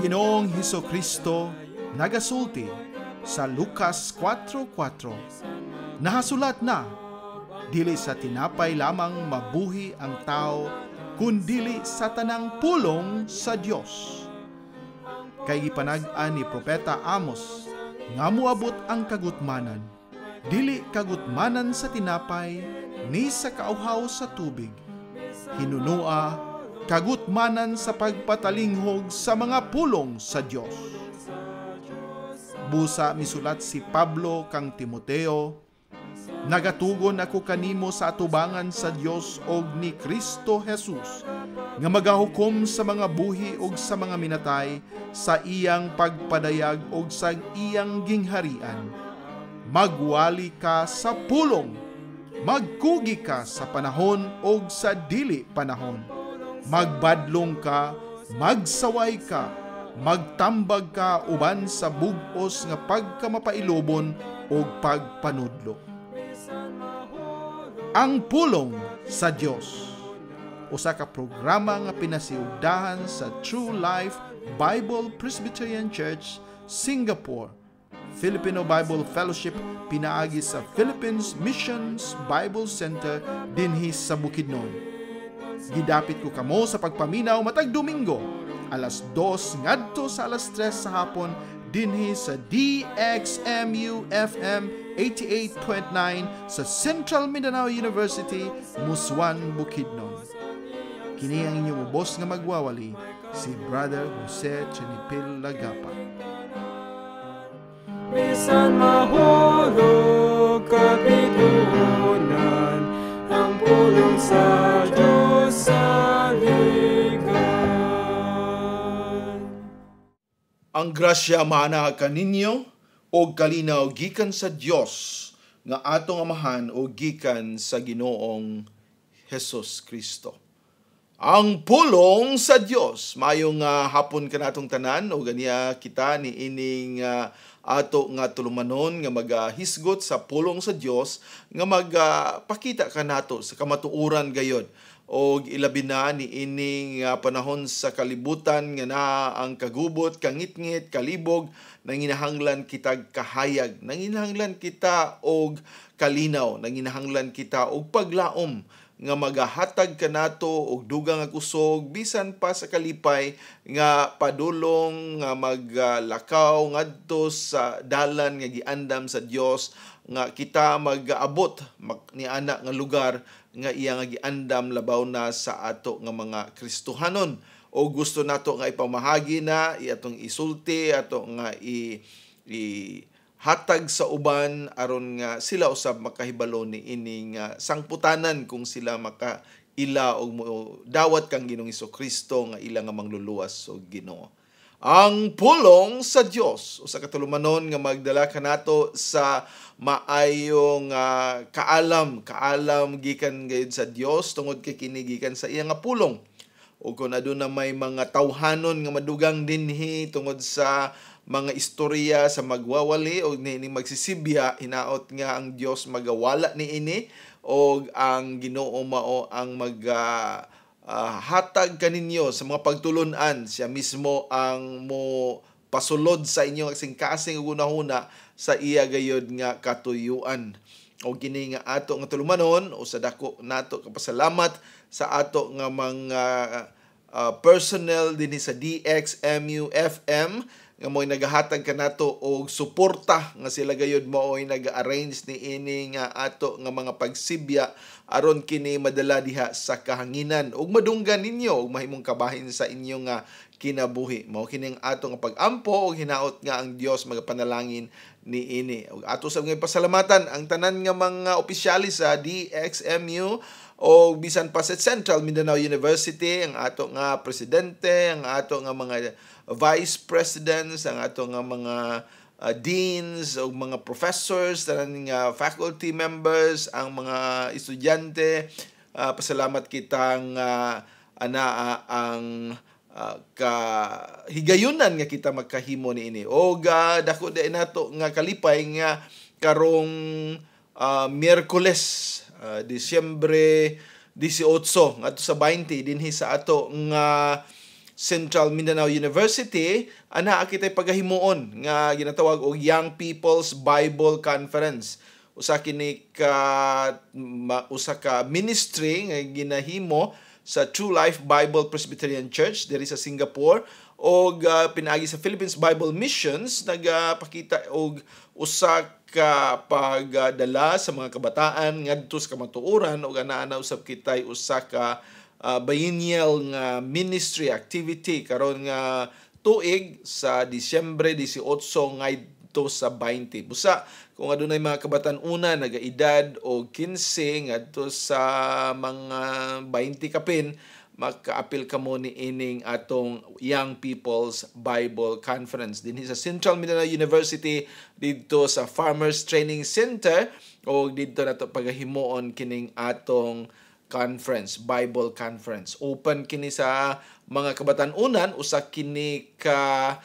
Ginoong Hesukristo nagasulti sa Lucas 4:4. Nahasulat na, dili sa tinapay lamang mabuhi ang tao, kundili sa tanang pulong sa Dios. Kay gipanag-an ni Propeta Amos, nga moabot ang kagutmanan, dili kagutmanan sa tinapay, ni sa kauhaw sa tubig. Hinunua kagutmanan sa pagpatalinghog sa mga pulong sa Dios. Busa misulat si Pablo kang Timoteo, nagatugon ako kanimo sa atubangan sa Dios og ni Kristo Jesus, nga magahukom sa mga buhi og sa mga minatay sa iyang pagpadayag og sa iyang gingharian. Magwali ka sa pulong, magkugi ka sa panahon og sa dili panahon. Magbadlong ka, magsaway ka, magtambag ka uban sa bug-os nga pagkamapailobon o pagpanudlo. Ang pulong sa Dios, usa ka programa nga pinasiugdahan sa True Life Bible Presbyterian Church, Singapore, Filipino Bible Fellowship pinaagi sa Philippines Missions Bible Center dinhi sa Bukidnon. Gidapit ko kamo sa pagpaminaw matag Domingo, alas 2 ngadto sa alas 3 sa hapon dinhi sa DXMU FM 88.9 sa Central Mindanao University, Muswan, Bukidnon. Kini ang inyong ubos nga magwawali, si Brother Jose Chenipil Lagapa. Bisan mahulog kapitunan, ang pulong sa Diyos sa ligan. Ang grasya mana kaninyo o kalinaw gikan sa Dios nga atong amahan o gikan sa Ginoong Hesus Kristo. Ang pulong sa Dios, mayong hapon kanatong tanan o ganiya kita ni ining ato nga tulumanon nga magahisgot sa pulong sa Dios nga magpakita kanato sa kamatuoran gayod o ilabi na ni ining panahon sa kalibutan nga na ang kagubot, kangitngit, kalibog, nanginahanglan kitag kahayag, nanginahanglan kita og kalinaw, nanginahanglan kita og paglaom nga magahatag kanato og dugang nga kusog bisan pa sa kalipay nga padulong nga maglakaw ngadto sa dalan nga giandam sa Dios nga kita mag-abot ni ana nga lugar nga iya nga giandam labaw na sa ato nga mga Kristohanon. O gusto nato nga ipamahagi na atong isulti ato nga hatag sa uban aron nga sila usab makahibalo ni ining sangputanan kung sila makaila og dawat kang Ginoong Hesukristo nga ila nga mangluluwas og Ginoo. Ang pulong sa Dios usa ka tulumanon nga magdala kanato sa maayong kaalam gikan gayud sa Dios tungod kay kini gikan sa iya nga pulong. O kung aduna may mga tawhanon nga madugang dinhi tungod sa mga istorya sa magwawali o ni magsisibya, hinaot nga ang Dios magawala ni ini o ang Ginoo mao ang hatag kaninyo sa mga pagtulunan. Siya mismo ang mo pasulod sa inyo kasing una-una sa iya gayod nga katuyuan. O kini nga ato nga tulumanon o sa dako nato kapasalamat sa ato nga mga personnel dinhi sa DXMU FM nga mo'y nagahatag kanato og suporta nga sila gayud mo'y nag-arrange ni ini nga ato nga mga pagsibya aron kini madala diha sa kahanginan ug madunggan ninyo ug mahimong kabahin sa inyo nga kinabuhi. Mao kining ato nga pag-ampo ug hinaot nga ang Dios magapanalangin ni ini. Ug ato sa mga pasalamatan ang tanan nga mga opisyalis sa DXMU o bisan pa sa Central Mindanao University, ang ato nga presidente, ang ato nga mga vice presidents, ang ato nga mga deans o mga professors, tanan nga faculty members, ang mga estudyante. Pasalamat kitang ang kahigayunan nga kita magkahimo niini. O dako di nato nga kalipay nga karong Miyerkules, Disyembre 18 ngadto sa 20 dinhi sa ato nga Central Mindanao University, ana kitay pagahimuon nga ginatawag og Young People's Bible Conference. Usa ka ministry nga ginahimo sa True Life Bible Presbyterian Church diri sa Singapore, og pinaagi sa Philippines Bible Missions nagapakita og usa ka pagdala sa mga kabataan ngadto sa kamatuoran, og ana usab kitay usa ka biennial nga ministry activity karon nga tuig sa Disyembre 18 ngadto sa 20. Busa kung adunay mga kabatan-una nagaedad og 15 ngadto sa mga 20 kapin, maka-apil ka mo ni ining atong Young People's Bible Conference dinhi sa Central Mindanao University dito sa Farmers Training Center, og dito nato pagahimuon kining atong conference, Bible Conference. Open kini sa mga kabatan-unan, usa kini ka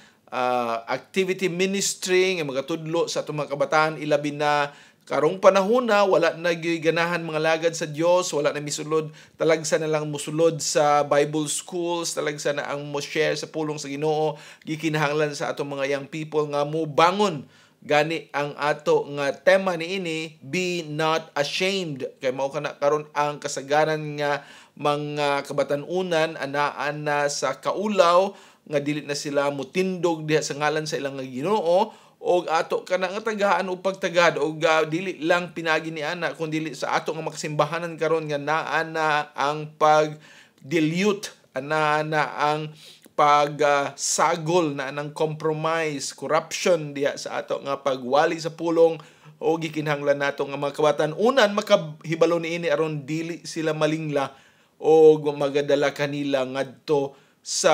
activity ministry nga magatudlo sa atong mga kabataan, ilabi na karong panahon na wala na ganahan mga lagad sa Dios, wala na misulod, talagsa na lang musulod sa Bible schools, talagsa na ang mo share sa pulong sa Ginoo. Gikinahanglan sa atong mga young people nga mo bangon gani ang ato nga tema niini, be not ashamed. Kay mao kana karon ang kasagaran nga mga kabatan-unan anaan na sa kaulaw nga dili na sila mutindog diha sa ngalan sa ilang nga Ginoo, og ato kana nga tagaan og pagtagad, og dili lang pinagi ni ana kun dili sa ato nga makasimbahanan karon nga naa na ang pag-dilute, ana na ang pagsagol na ng compromise, corruption diha sa ato nga pagwali sa pulong, o gikinahanglan nato nga mga kabatan-unan makahibalo niini aron dili sila malingla o magadala kanila ngadto sa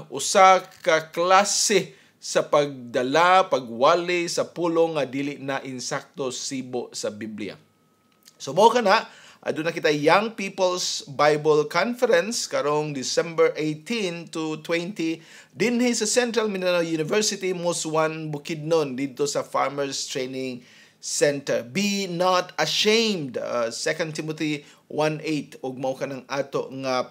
usa ka klase sa pagdala, pagwali sa pulong nga dili na insakto sibo sa Biblia. So mao kana aduna kita Young People's Bible Conference karong December 18 to 20 dinhi sa Central Mindanao University, Muswan, Bukidnon, dito sa Farmers Training Center. Be not ashamed, 2 Timothy 1:8, ug mao kanang ato nga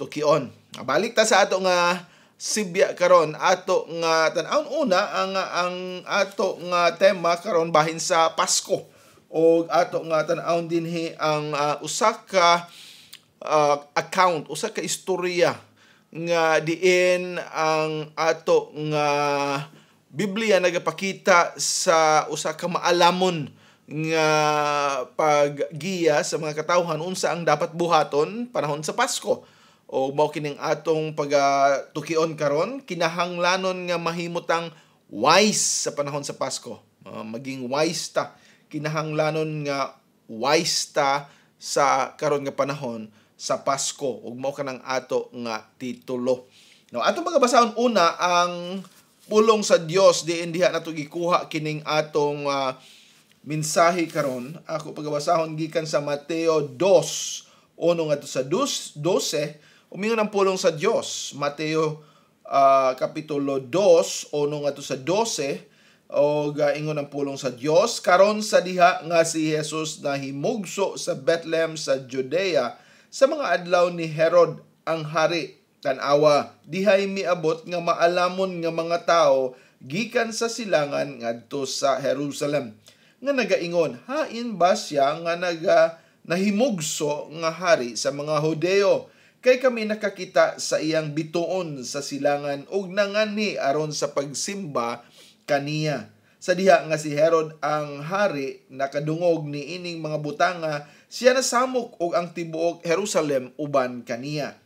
tukion. Balik ta sa ato nga sibya karon, ato nga tan-awon una ang ato nga tema karon bahin sa Pasko. O ato nga tan-awon dinhi ang usa ka account, usa ka istorya nga diin ang ato nga Biblia nagapakita sa usa ka maalamon nga paggiya sa mga katawhan unsa ang dapat buhaton panahon sa Pasko. O mao kining atong pagatukion karon, kinahanglanon nga mahimutang wise sa panahon sa Pasko. Maging wise ta, kinahanglanon nga wise ta sa karon nga panahon sa Pasko, ug mao kanang ato nga titulo. Now ato magabasahon una ang pulong sa Dios diin diha nato gikuha kining atong mensahe karon. Ako pagabasahon gikan sa Mateo 2 uno ngadto sa 12, umingon ang pulong sa Dios. Mateo kapitulo 2 uno ngadto sa 12, o ingon ang pulong sa Dios. Karon sa diha nga si Jesus nahimugso sa Bethlehem sa Judea sa mga adlaw ni Herod ang hari. Tan-awa, dihay miabot nga maalamon nga mga tao gikan sa silangan ngadto sa Jerusalem, nga nagaingon, hain ba siya nga nahimugso nga hari sa mga Hudeo? Kay kami nakakita sa iyang bituon sa silangan ug nangani aron sa pagsimba kaniya. Sa diha nga si Herod ang hari nakadungog ni ining mga butanga, siya nasamok og ang tibuok Jerusalem uban kaniya.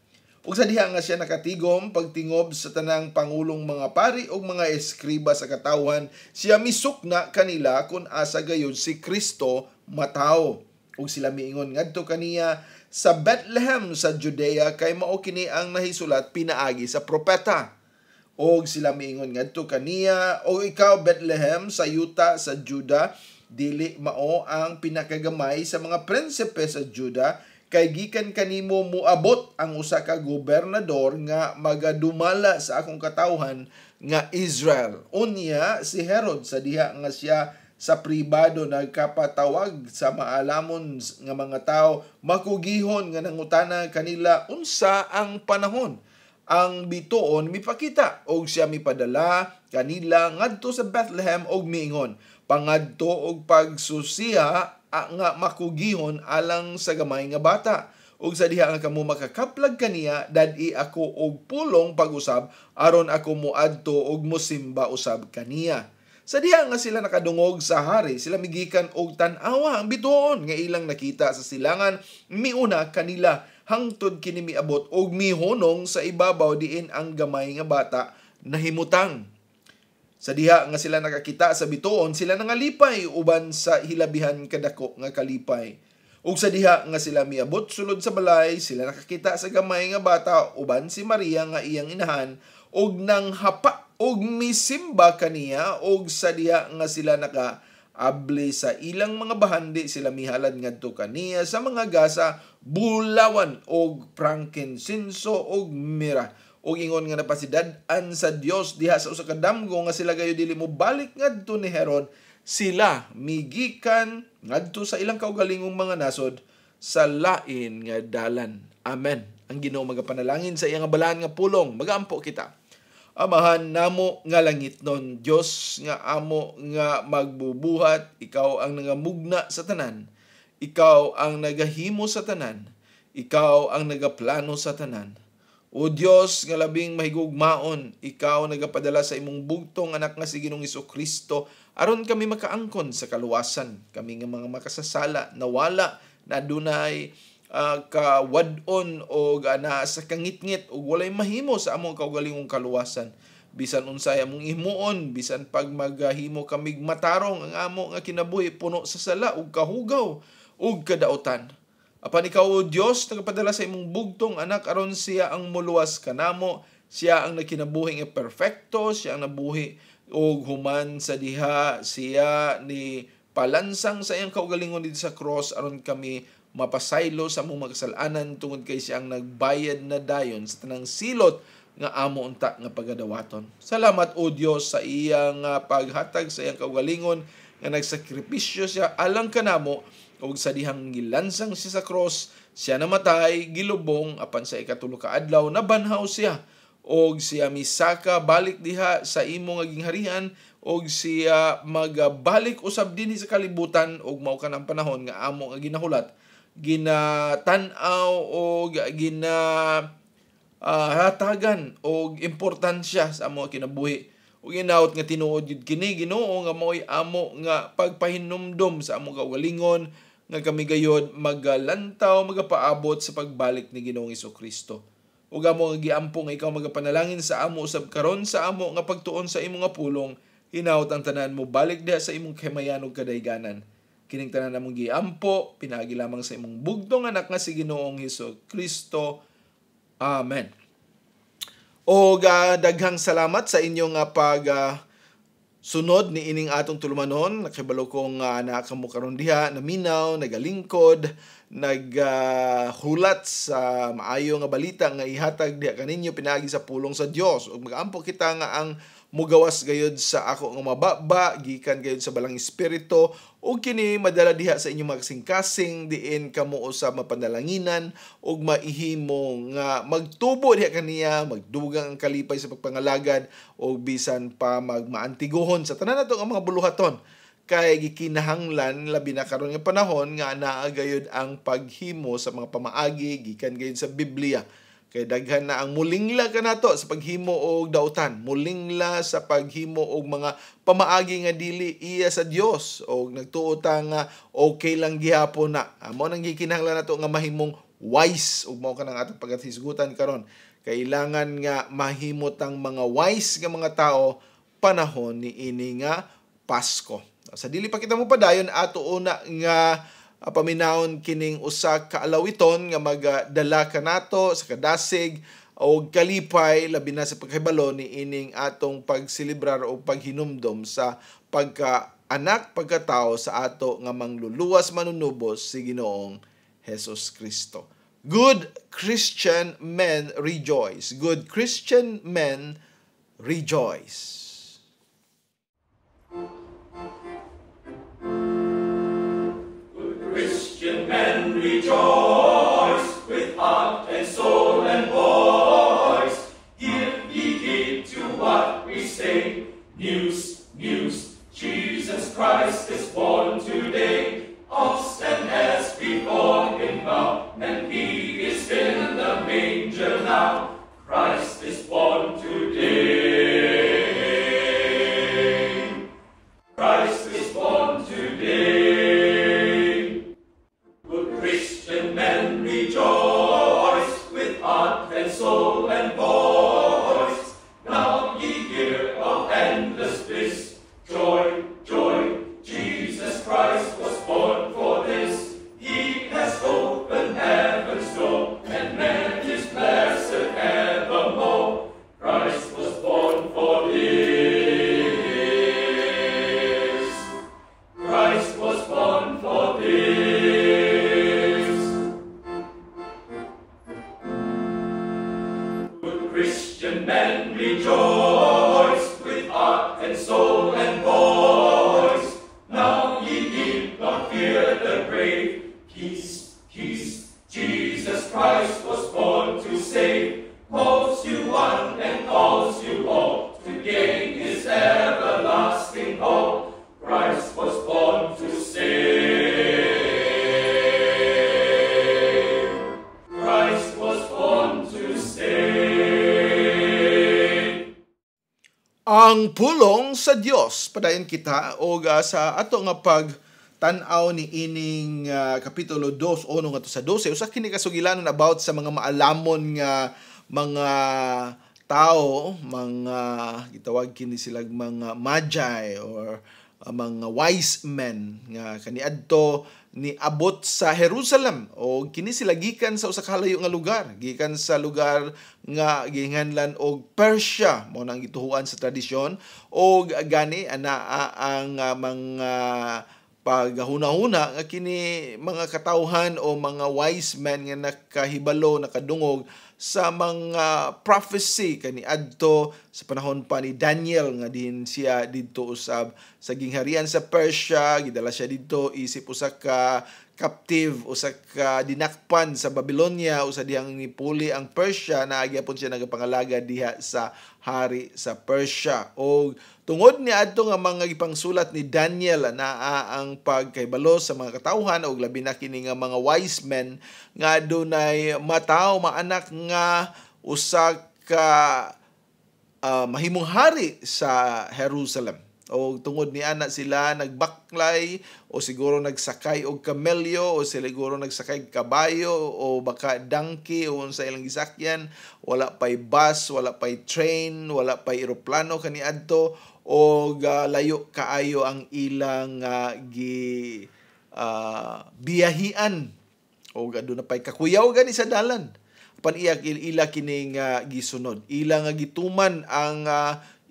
Ug sa diha nga siya nakatigom pagtingob sa tanang pangulong mga pari ug mga eskriba sa katawhan, siya misukna kanila kung asa gayon si Kristo mataw. Ug sila miingon ngadto kaniya sa Bethlehem sa Judea, kay mao kini ang nahisulat pinaagi sa propeta. Og sila miingon ngadto kaniya, o ikaw Bethlehem sa yuta sa Juda, dili mao ang pinakagamay sa mga prinsipe sa Juda, kay gikan kanimo muabot ang usa ka gobernador nga magadumala sa akong katawhan nga Israel. Unya si Herod sa diha nga siya sa pribado nagkapatawag sa maalamon nga mga tao, makugihon nga nangutana kanila unsa ang panahon. ang bituon mipakita og siya mipadala kanila ngadto sa Bethlehem og miingon, pangadto og pagsusiha nga makugihon alang sa gamay nga bata. Ug sa diha nga kamo makakaplag kaniya, dad-i ako og pulong pag-usab aron ako moadto og mosimba usab kaniya. Sa diha nga sila nakadungog sa hari, sila migikan og tan-awa ang bituon nga ilang nakita sa silangan, miuna kanila hangtod kini miabot og mihunong sa ibabaw diin ang gamay nga bata nahimutang. Sa diha nga sila nakakita sa bituon, sila nangalipay uban sa hilabihan kadako nga kalipay. Ug sa diha nga sila miabot sulod sa balay, sila nakakita sa gamay nga bata uban si Maria nga iyang inahan, og nang hapa og misimba kaniya. Og sa diha nga sila nakaabli sa ilang mga bahandi, sila mihalad ngadto kaniya sa mga gasa, bulawan og frankincenso og mira. Og ingon nga napasidad-an sa Dios diha sa usa ka damgo nga sila gayo dili mo balik ngadto ni Herod, sila migikan ngadto sa ilang kaugalingong mga nasod sa lain nga dalan. Amen. Ang Ginoo magapanalangin sa iyang balahan nga pulong, magampo kita. Amahan namo nga langitnon, Dios nga amo nga magbubuhat, ikaw ang nangamugna sa tanan, ikaw ang nagahimo sa tanan, ikaw ang nagaplano sa tanan. O Dios nga labing mahigugmaon, ikaw nagapadala sa imong bugtong anak nga si Ginoong Hesukristo aron kami makaangkon sa kaluwasan. Kami nga mga makasasala nawala na dunay kawadon o ana sa kangitngit o walay mahimo sa among kaugalingong kaluwasan. Bisan unsay among himuon, bisan pag maghimo kamig matarong, ang amo nga kinabuhi puno sa sala ug kahugaw ug kadautan. Apan ikaw, O Dios, nagapadala sa imong bugtong anak aron siya ang muluwas kanamo, siya ang nakinabuhi nga perfecto, siya ang nabuhi og human sa diha, siya ni palansang sa iyang kaugalingon dito sa cross aron kami mapasaylo sa among makasalanan tungod kay siya ang nagbayad na dayon sa tanang silot nga amo unta nga pagadawaton. Salamat, O Dios, sa iyang paghatag sa iyang kaugalingon nga nagsakripisyo siya alang kanamo. Og sa dihang gilansang siya sa cross, siya namatay, gilubong, apan sa ikatulo ka adlaw nabanhaw siya. Og siya misaka balik diha sa imong aging harian, og siya magabalik usab dinhi sa kalibutan. Og mao kanang panahon nga amo nga ginahulat, ginatan-aw og hatagan og importansya sa amo kinabuhi. Ug inaut nga tinuod yun kini Ginoo nga mao'y amo nga pagpahinumdom sa among kaugalingon nga kami gayod magalantaw magapaabot sa pagbalik ni Ginoong Hesukristo. Ug amo nga giampo nga ikaw magapanalangin sa amo usab karon sa amo nga pagtuon sa imong nga pulong, hinaut ang tanan mo balik diha sa imong kahimayan ug kadayganan. Kining tanan namong giampo pinaagi lamang sa imong bugtong anak nga si Ginoong Hesukristo. Amen. O daghang salamat sa inyong sunod ni ining atong tulumanon. Nakibalo kong nakamo karon diha, naminaw, nagalingkod, naghulat sa maayo nga balita nga ihatag diha kaninyo pinaagi sa pulong sa Dios. Ug magaampo kita nga ang mugawas gayud sa ako nga mababa, gikan gayud sa balang espiritu, ug kini madala diha sa inyong makasing-kasing diin kamo usab mapanalanginan ug maihimo nga magtubo diha kaniya, magdugang ang kalipay sa pagpangalagad ug bisan pa magmaantiguhon sa tanan nato nga mga buluhaton. Kay gikinahanglan labi na karon nga panahon nga naa gayud ang paghimo sa mga pamaagi gikan gayud sa Biblia. Kay daghan na ang mulingla kanato sa paghimo og dautan, mulingla sa paghimo og mga pamaagi nga dili iya sa Dios og nagtuo ta nga okay lang gihapon na. Amo nang gikinahanglan nato nga mahimong wise ug mao kanang atong paghisgutan karon. Kailangan nga mahimot ang mga wise nga mga tao panahon ni ini nga Pasko. Sa dili pa kita mo padayon ato una nga paminahon kining usa ka alawiton nga magdala kanato sa kadasig o kalipay labi na sa pagkahibalo ni ining atong pagselebrar o paghinumdom sa pagkaanak pagkatao sa ato nga mangluluwas manunubos si Ginoong Hesus Kristo. Good Christian men rejoice. Good Christian men rejoice. Christian men rejoice with heart and soul and voice. say, news, news, Jesus Christ is born today. Ox and ass before him bow, and he is in the manger now. Christ is born today. Christ is born today. Good Christian men rejoice with heart and soul and voice. Now ye hear of endless bliss. Joy, joy, Jesus Christ was born for this. He has opened heaven's door, and man is blessed evermore. Christ was born for this. Christ was born for this. Good Christian men rejoice with heart and soul and voice. Now ye need not fear the grave. Peace, peace, Jesus Christ was born to save. Calls you one and calls you all to gain his everlasting hope. Christ was born to save. Christ was born to save. Ang pulong sa Dios padayon kita og sa ato nga pagtan-aw ni ining kapitulo 2 o nga to sa 12 usa kini kasugilanon about sa mga maalamon nga mga tao, mga gitawag kini silang mga magi or mga wise men nga kaniadto ni abot sa Jerusalem o kini sila gikan sa usa ka halayo nga lugar, gikan sa lugar nga gihinganlan og Persia mo nang gituhuan sa tradisyon og gani anaa ang mga paghuna-huna nga kini mga katawhan o mga wise men nga nakahibalo nakadungog sa mga prophecy kaniadto sa panahon pa ni Daniel nga din siya didto usab sa gingharian sa Persia, gidala siya didto isip usa ka captive, usa ka dinakpan sa Babylonia, usa dihang nipuli ang Persia na agyapon siya nagapangalaga diha sa hari sa Persia. O tungod ni adto nga mga gipangsulat ni Daniel naa ang pagkahibalo sa mga katawhan og labi na kini nga mga wise men nga dunay mataw maanak nga usa ka mahimong hari sa Jerusalem. O tungod ni ana sila nagbaklay o siguro nagsakay og kamelyo o siguro nagsakay kabayo o baka donkey o unsa ilang gisakyan, wala pay bus, wala pay train, wala pay eroplano kaniadto o layo kaayo ang ilang biyahian o aduna pay kakuyaw gani sa dalan pan ila kining gisunod, ila nga gituman ang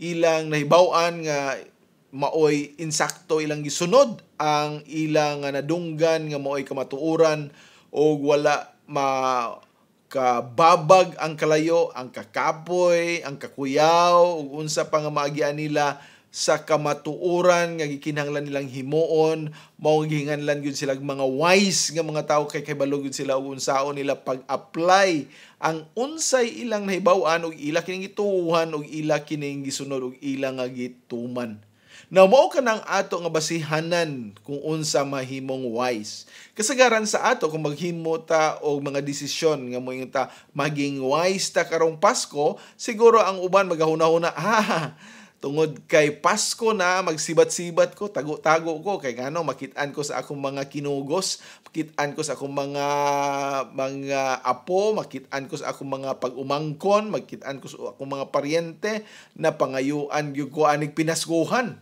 ilang nahibaw-an nga maoy insakto ilang gisunod ang ilang nadunggan nga maoy kamatuoran o wala kababag ang kalayo, ang kakapoy, ang kakuyaw ug unsa pa nga maagian nila sa kamatuoran nga gikinahanglan nilang himuon, mao gihinganlan gyud sila mga wise nga mga tawo kay kahibalo gyud sila og unsaon nila pag-apply ang unsay ilang nahibaw-an ug ila kining gituhan ug ila kining gisunod ug ila nga gituman. Now, mao ka ng ato nga basihanan kung unsa mahimong wise. Kasagaran sa ato kung maghimo ta og mga desisyon nga moingon ta maging wise ta karong Pasko, siguro ang uban magahuna-huna, tungod kay Pasko na magsibat-sibat ko, tago-tago ko kay ngano makit-an ko sa akong mga kinugos, makit-an ko sa akong mga apo, makit-an ko sa akong mga pag-umangkon, makit-an ko sa akong mga paryente na pangayuan gyud ko anig pinaskuhan.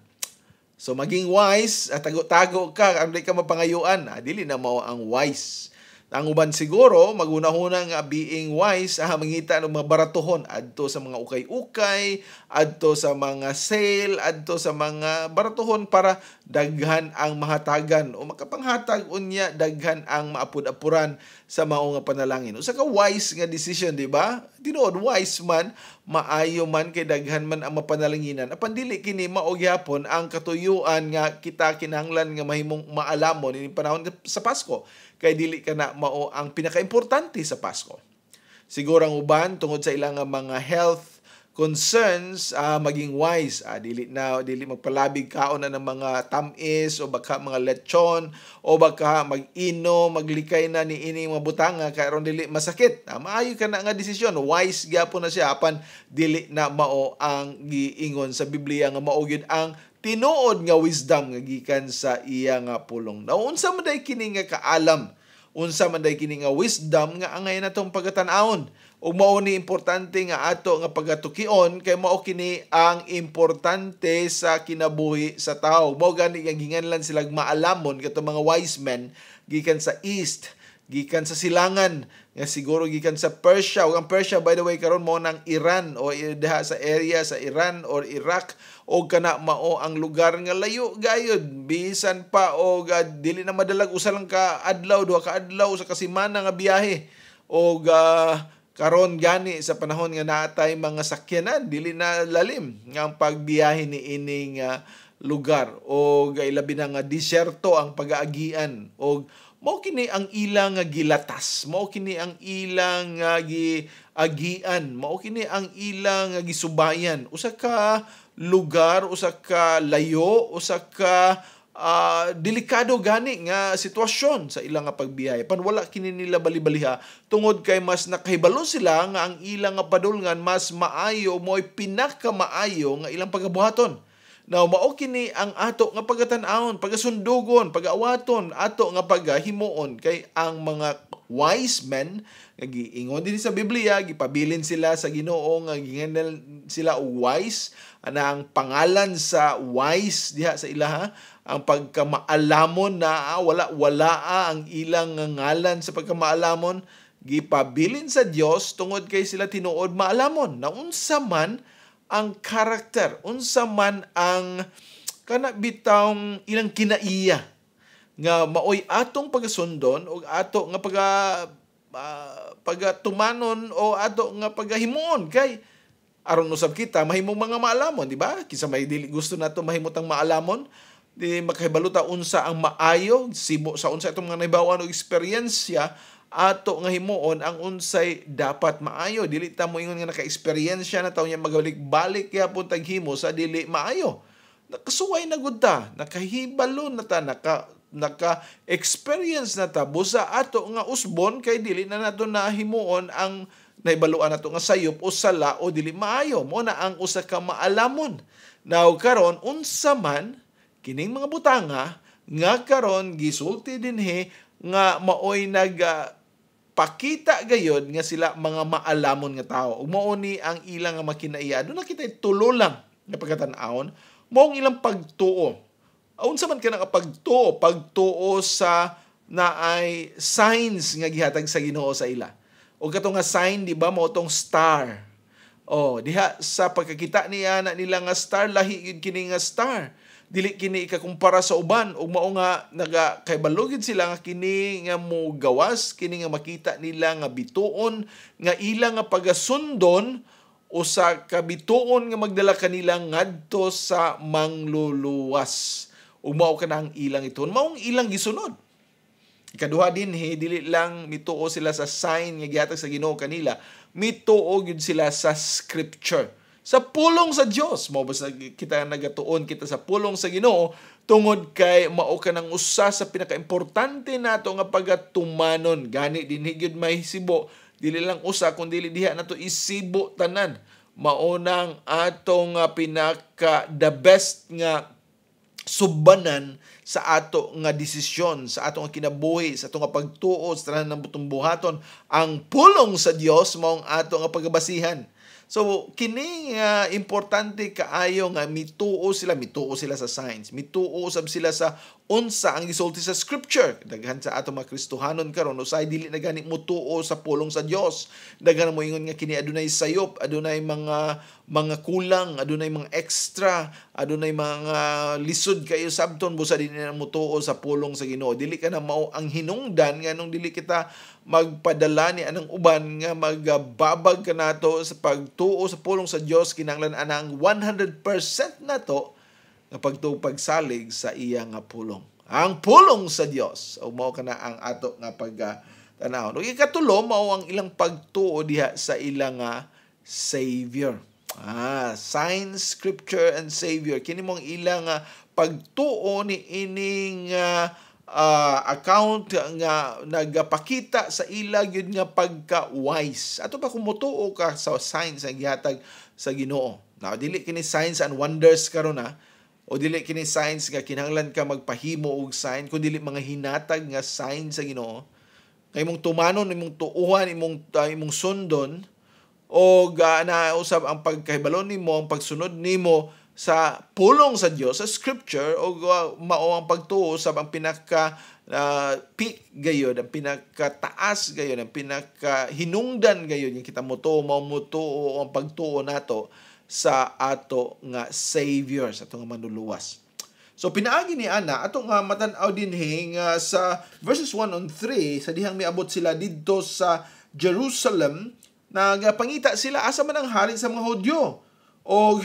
So maging wise, tago-tago ka, amday ka mapangayuan, dili na mao ang wise. Ang uban siguro, maguna-huna nga being wise, mangita ng mga baratuhon, adto sa mga ukay-ukay, adto sa mga sale, adto sa mga baratuhon para daghan ang mahatagan o makapanghatag unya daghan ang maapud-apuran sa mao nga panalangin. Usa ka wise nga decision, di ba? Tinuod wise man, maayo man kay daghan man ang mapanalanginan. Apan dili kini mao gyapon ang katuyuan nga kita kinahanglan nga mahimong maalamon ini panahon sa Pasko. Kay dili ka na mao ang pinakaimportante sa Pasko. Siguro ang uban tungod sa ilang mga health concerns maging wise, dili magpalabig kaon na ng mga tamis o baka mga lechon o baka mag-inom, maglikay na ni ini mga butanga kay aron dili masakit. Maayo ka na nga desisyon, wise gyapon na siya apan dili na mao ang giingon sa Biblia nga mao gyud ang tinuod nga wisdom nga gikan sa iya nga pulong. Now unsa man day kini nga kaalam, unsa man day kini nga wisdom nga angay natong pagatan-awon. Ug mao ni importante nga ato nga pagatukion kay mao kini ang importante sa kinabuhi sa tao. Mao gani nga ginganlan sila maalamon katong mga wise men gikan sa east, gikan sa silangan, nga siguro gikan sa Persia. Ug ang Persia by the way karon mo nang Iran o diha sa area sa Iran or Iraq o kana mao ang lugar nga layo gayud bisan pa og dili na madalag usa lang ka adlaw, duha ka adlaw sa kasimana nga biyahe. Og karon gani sa panahon nga naatay mga sakyanan dili na lalim nga ang pagbiyahe ni ining lugar o ilabi na nga disyerto ang pag-aagian og mao kini ang ilang nga gilatas, mao kini ang ilang giagian, mao kini ang ilang nga gisubayan. Usa ka lugar, usa ka layo, usa ka delikado gani nga sitwasyon sa ilang nga pagbiyahe. Pan wala kini nila balibaliha tungod kay mas nakahibalo sila nga ang ilang nga padulngan mas maayo mo'y pinakamaayo nga ilang pagabuhaton. Now mao kini ang ato nga pagatan-awon, pagasundugon, pagawaton, ato nga pagahimuon kay ang mga wise men nga giingon din sa Biblia, gipabilin sila sa Ginoo nga ginganlan sila wise, ana ang pangalan sa wise diha sa ilaha ang pagkamaalamon na wala ang ilang ngalan sa pagkamaalamon gipabilin sa Dios tungod kay sila tinuod maalamon na unsa man ang karakter, unsa man ang kana bitawng ilang kinaiya nga maoy atong pagasundon o ato nga pagatumanon o ato nga pagahimuon kay aron usab kita mahimong mga maalamon, di ba? Kinsa may dili gusto nato mahimutang maalamon, di makahibaluta unsa ang maayo sibo sa unsa itong mga nahibawan o eksperyensya ato nga himuon ang unsay dapat maayo. Dili ta mo ingon nga naka-eksperyensya na taw niya magabalik-balik gyapon taghimo sa dili maayo. Nakasuway na gud ta, nakahibalo na ta, naka-experience na ta busa ato nga usbon kay dili na nato nahimuon ang nahibaluan nato nga sayop o sala o dili maayo. Mo na ang usa ka maalamon. Now karon unsa man kining mga butanga nga karon gisulti dinhi nga maoy pakita gayod nga sila mga maalamon nga tao. Ug mao ni ang ilang nga makinaiya. Doon na kita tulo lang nga pagkatan-awon mao ang ilang pagtuo. Unsa man ka pagtuo sa naay signs nga gihatag sa Ginoo sa ila. O kato nga sign di ba mao tong star. Diha sa pagkakita niya na nila nga star, lahi yun kini nga star. Dili kini ikakumpara sa uban ug mao nga nagakaybalugid sila nga kini nga mo gawas, kini nga makita nila nga bituon nga ilang nga pagasundon o sa kabituon nga magdala kanila ngadto sa mangluluwas. Ug mao kana ang ilang ito, mao ang ilang gisunod. Ikaduha din dili lang mituo sila sa sign nga gihatag sa Ginoo kanila, mituo gyud sila sa scripture. Sa pulong sa Dios, mao basta kita nagatuon kita sa pulong sa Ginoo tungod kay mao kanang usa sa pinakaimportante nato nga pagatumanon. Gani dinhi gyud mahisibo, dili lang usa kundi diha nato isibo tanan. Mao nang atong pinaka the best nga subanan sa ato nga desisyon, sa ato nga kinabuhi, sa ato nga pagtuo sa tanan ng butong buhaton. Ang pulong sa Dios mao ang ato nga pagabasihan. So, kini importante kaayo nga mituo sila sa signs. Mituo sab sila sa unsa ang gisulti sa scripture. Daghan sa ato mga Kristohanon karon usay dili na gani mutuo sa pulong sa Dios. Daghan mo ingon nga kini adunay sayop, adunay mga kulang, adunay mga extra, adunay mga lisod kayo sabton busa dili na mutuo sa pulong sa Ginoo. Dili ka na mao ang hinungdan nganong dili kita magpadala ni anang uban nga magbabag ka nato sa pagtuo sa pulong sa Dios kinahanglan anang 100% nato nga pagtuo pagsalig sa iya nga pulong. Ang pulong sa Dios o mao kana ang ato nga pagtanaw. Ug ikatulo mao ang ilang pagtuo diha sa ilang Savior. Science, Scripture, and Savior. Kini mong ilang pagtuo ni ining account nga nagapakita sa ila yun nga pagka-wise. Ato pa kung mutuo ka sa science ang gihatag sa Ginoo. Now, dili kini signs and wonders karon o dili kini signs nga kinahanglan ka magpahimo og sign, kun dili mga hinatag nga sign sa Ginoo. Kay mong tumanon, imong tuuhan, imong sundon o na usab ang pagkahibalon nimo, ang pagsunod nimo sa pulong sa Dios sa scripture o mao ang pagtuo sa ang pinaka peak gayod, ang pinakataas gayod, ang pinaka hinungdan gayod yung kita mutuo ang pagtuo nato sa ato nga Savior, sa ato nga manluluwas. So pinaagi ni ana ato nga matan-aw dinhi nga sa verses 1 and 3 sa dihang miabot sila didto sa Jerusalem, nagapangita sila asa man ang hari sa mga Hudyo. O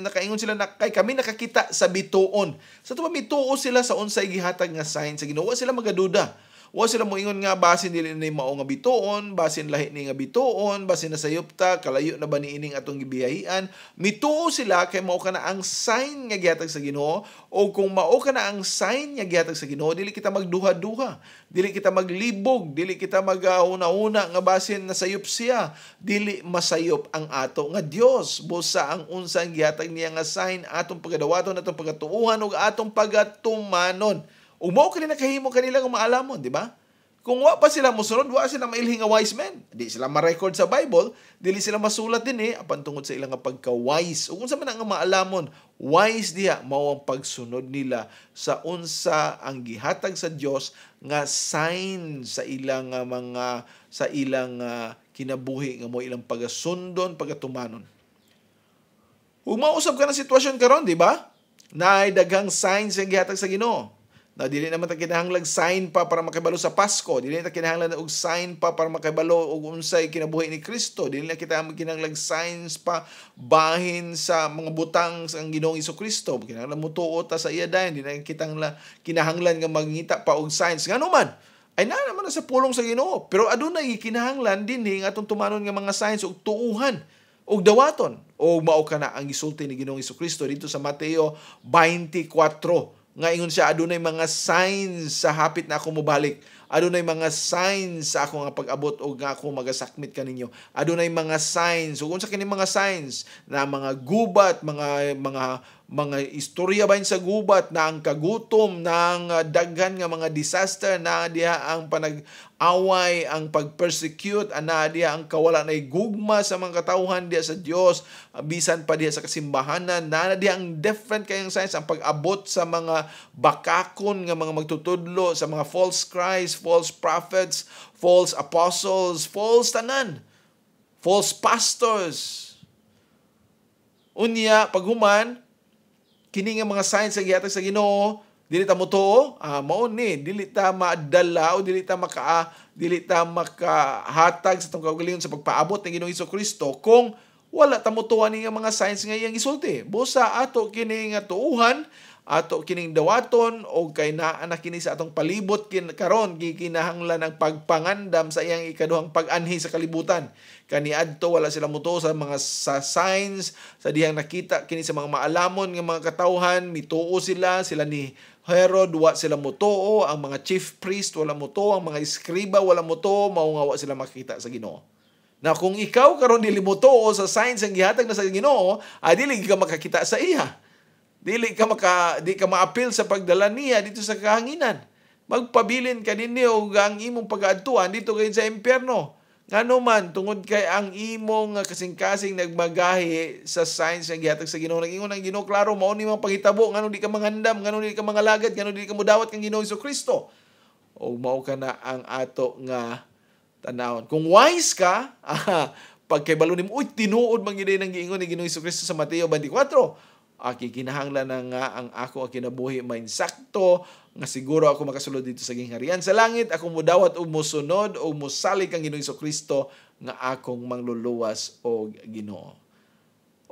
nakaingon sila na kay kami nakakita sa bituon. Sa tuwa bituo sila sa unsay gihatag nga sign sa Ginoo, sila magaduda. Wa sila moingon nga basin dili ni mao nga bituon, basin lahi ni nga bituon, basin nasayop ta, kalayo na ba ni ining atong gibiyahian. Mituo sila kay mao kana ang sign nga gihatag sa Ginoo, o kung mao kana ang sign nga gihatag sa Ginoo, dili kita magduha-duha, dili kita maglibog, dili kita maguna-una nga basin nasayop siya, dili masayop ang ato nga Dios. Busa ang unsang gihatag niya nga sign atong pagadawaton, atong pagatuuhan ug atong pagatumanon. Umaw kanila kahimo kanila nga maalamon, di ba? Kung wa pa sila mosunod, wa sila mailhing nga wise men. Di sila ma-record sa Bible, dili sila masulat din apan tungod sa ilang nga pagka-wise. O kung sa man nga maalamon, wise diha mao ang pagsunod nila sa unsa ang gihatag sa Dios nga sign sa ilang kinabuhi nga mo ilang pagasundon, pagatumanon. Kung mausab ka ng sitwasyon karon, di ba? Naay daghang signs ang gihatag sa Ginoo. Na dili naman ta kinahanglan sign pa para makibalo sa Pasko, dili ta kinahanglan og sign pa para makibalo og unsay kinabuhi ni Kristo, dili na kita kinahanglan signs pa bahin sa mga butang sa Ginoong Hesukristo. Kinahanglan mutuo ta sa iya dayon, dili na kita kinahanglan nga mangita pa og signs ngano man. Ay na naman sa pulong sa Ginoo, pero adunay kinahanglan dinhi nga atong tumanon nga mga signs og tuuhan og dawaton. O mao kana ang gisulti ni Ginoong Hesukristo dito sa Mateo 24. Nga ingon siya, adunay mga signs sa hapit na ako mobalik. Adunay mga signs sa ako nga pag-abot o nga ako magasakmit kaninyo. Adunay mga signs. So kung sa kini mga signs na mga gubat, mga istorya ba sa gubat na ang kagutom ng daghan nga mga disaster na diha ang panag-away, ang pag-persecute, na diha ang kawala na gugma sa mga katawhan diha sa Dios, bisan pa diha sa kasimbahanan, na diha ang different kayang signs, ang pag-abot sa mga bakakon nga mga magtutudlo, sa mga false Christ, false prophets, false apostles, false tanan, false pastors. Unya paghuman kini nga mga signs sa gihatag sa Ginoo, dili ta mutuo, mao ni dili ta madala o dili ta makahatag sa tong kaugalingon sa pagpaabot ng Ginoong Hesukristo kung wala ta mutuan ni nga mga signs nga iyang gisulti. Busa ato kini nga tuuhan, ato kining dawaton o kay naa na kini sa atong palibot karon gikinahanglan ang pagpangandam sa iyang ikaduhang pag-anhi sa kalibutan. Kaniadto wala sila mutuo sa mga signs sa dihang nakita kini sa mga maalamon nga mga katawhan, mituo sila ni Herod, wa sila mutuo, ang mga chief priest wala mutuo, ang mga eskriba wala mutuo, mao nga wa sila makita sa Ginoo. Na kung ikaw karon dili mutuo sa signs ang gihatag na sa Ginoo, dili ka makakita sa iya. Di ka ma-appeal sa pagdala niya dito sa kahanginan. Magpabilin ka ninyo og ang imong pag-adtuan dito kay sa impyerno. Ngano man tungod kay ang imong kasing-kasing nagmagahi sa signs nga gihatag sa Ginoo. Nag-ingon ang Ginoo klaro mao ni mga panghitabo ngano di ka mangandam, ngano di ka mangalagad, ngano di ka mudawat kang Ginoong Hesukristo. O mao kana ang ato nga tanawon. Kung wise ka, pagkaybalo nimo tinuod man gid nang giingon ni Ginoong Hesukristo sa Mateo 24. Kinahanglan na nga ang ako ang kinabuhi mainsakto nga siguro ako makasulod dito sa gingharian sa langit, ako mudawat o musunod o musalig kang Ginoong Hesukristo nga akong mangluluwas o Ginoo.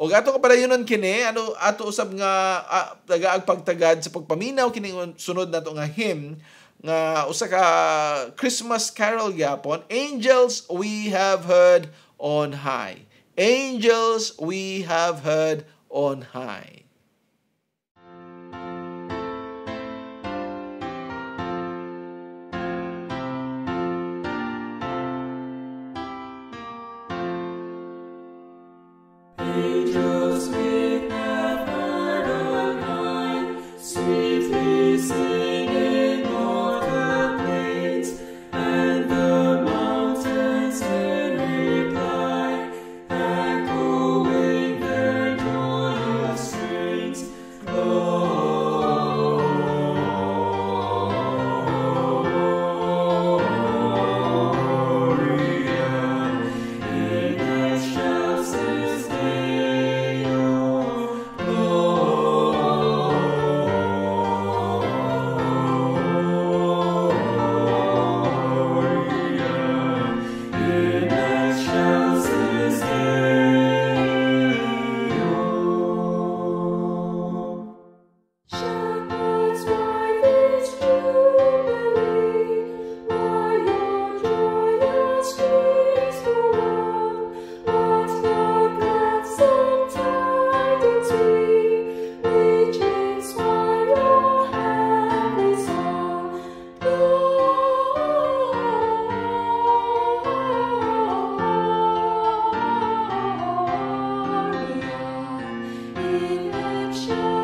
O ato ka padayonon kini ato usab nga tagaag pagtagad sa pagpaminaw kini sunod nato nga hymn nga usa ka Christmas carol gyapon, Angels We Have Heard on High. angels we have heard on high. Angels we have heard on high, sweetly singing o'er the plains, and the mountains in reply, echoing their joyous strains. Gloria in excelsis Shepherds, why this jubilee? Why your joyous streets go round? What the gladsome tidings which inspire your heavenly song? Gloria in excelsis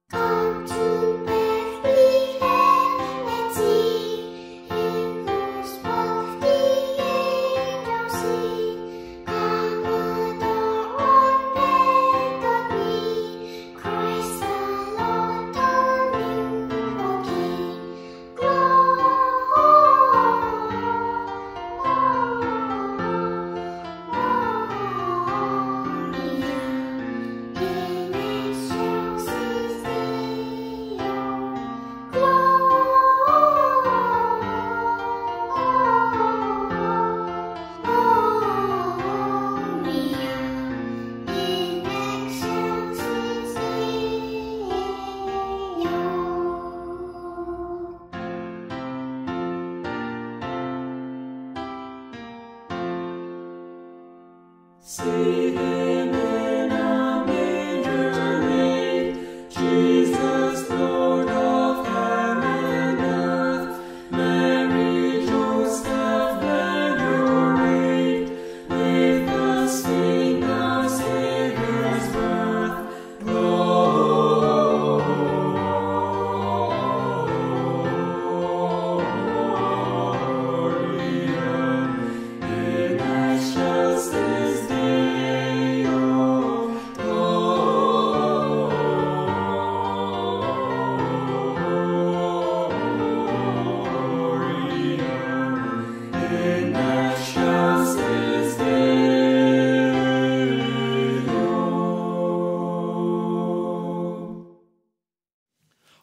Come to Bethlehem and see him whose birth the angels sing. Come adore on Bethany, Christ the Lord, the newborn King. See him in a manger laid, Jesus, Lord of heaven and earth. Mary, Joseph, lend your aid, with us sing the Savior's birth. Gloria in excelsis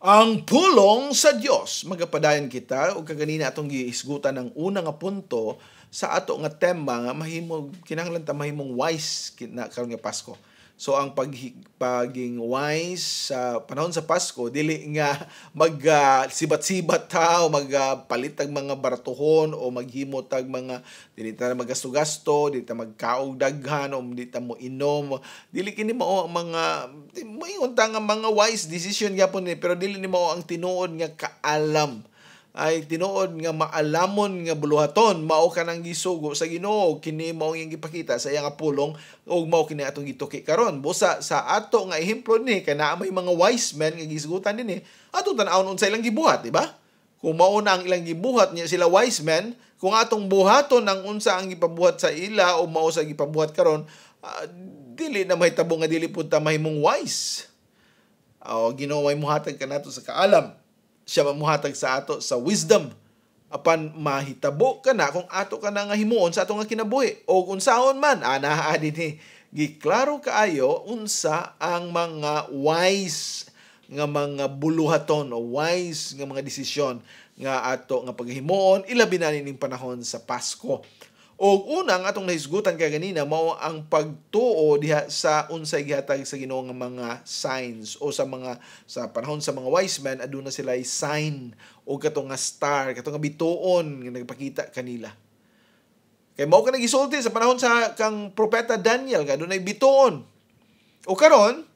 Ang pulong sa Dios. Magapadayon kita o kaganina atong giisgutan ng una nga punto sa ato nga tema nga mahimong kinahanglan ta mahimong wise karon nga Pasko. So ang paging wise sa panahon sa Pasko dili nga sibat-sibat ta o magpalit tag mga baratuhon o maghimo tag mga dili ta magasto-gasto, dili ta magkaog daghan o dili ta mo inom. Dili kini mao ang mga moingon ta nga mga wise decision gyapon ni, pero dili ni mao ang tinuod nga kaalam. Ay tinuod nga maalamon nga buluhaton mao kanang gisugo sa Ginoo, kini mao yang gipakita sa iya nga pulong ug mao kini atong gituki karon. Busa sa ato nga ehemplo ni kay naa may mga wise men nga gisgutan dinhi, atong tan-awon unsa ilang gibuhat, di ba? Kung mao na ang ilang gibuhat niya sila wise men, kung atong buhaton ang unsa ang gipabuhat sa ila o mao sa gipabuhat karon, dili na mahitabo nga dili pud ta mahimong wise. Ginoo may muhatag kanato sa kaalam. Siya mamuhatag sa ato sa wisdom apan mahitabo kana kung ato ka na nga himuon sa ato nga kinabuhi o unsaon man naa dinhi giklaro kaayo unsa ang mga wise nga mga buluhaton o wise nga mga desisyon nga ato nga paghimuon ilabi na ning panahon sa Pasko. O unang atong nahisgutan kay ganina mao ang pagtuo diha sa unsay gihatag sa Ginoo nga mga signs o sa panahon sa mga wise men aduna sila ay sign o kato nga star, kato nga bituon nga nagpakita kanila. Kay mao ka nagisulti sa panahon sa kang propeta Daniel nga adunay bituon. O karon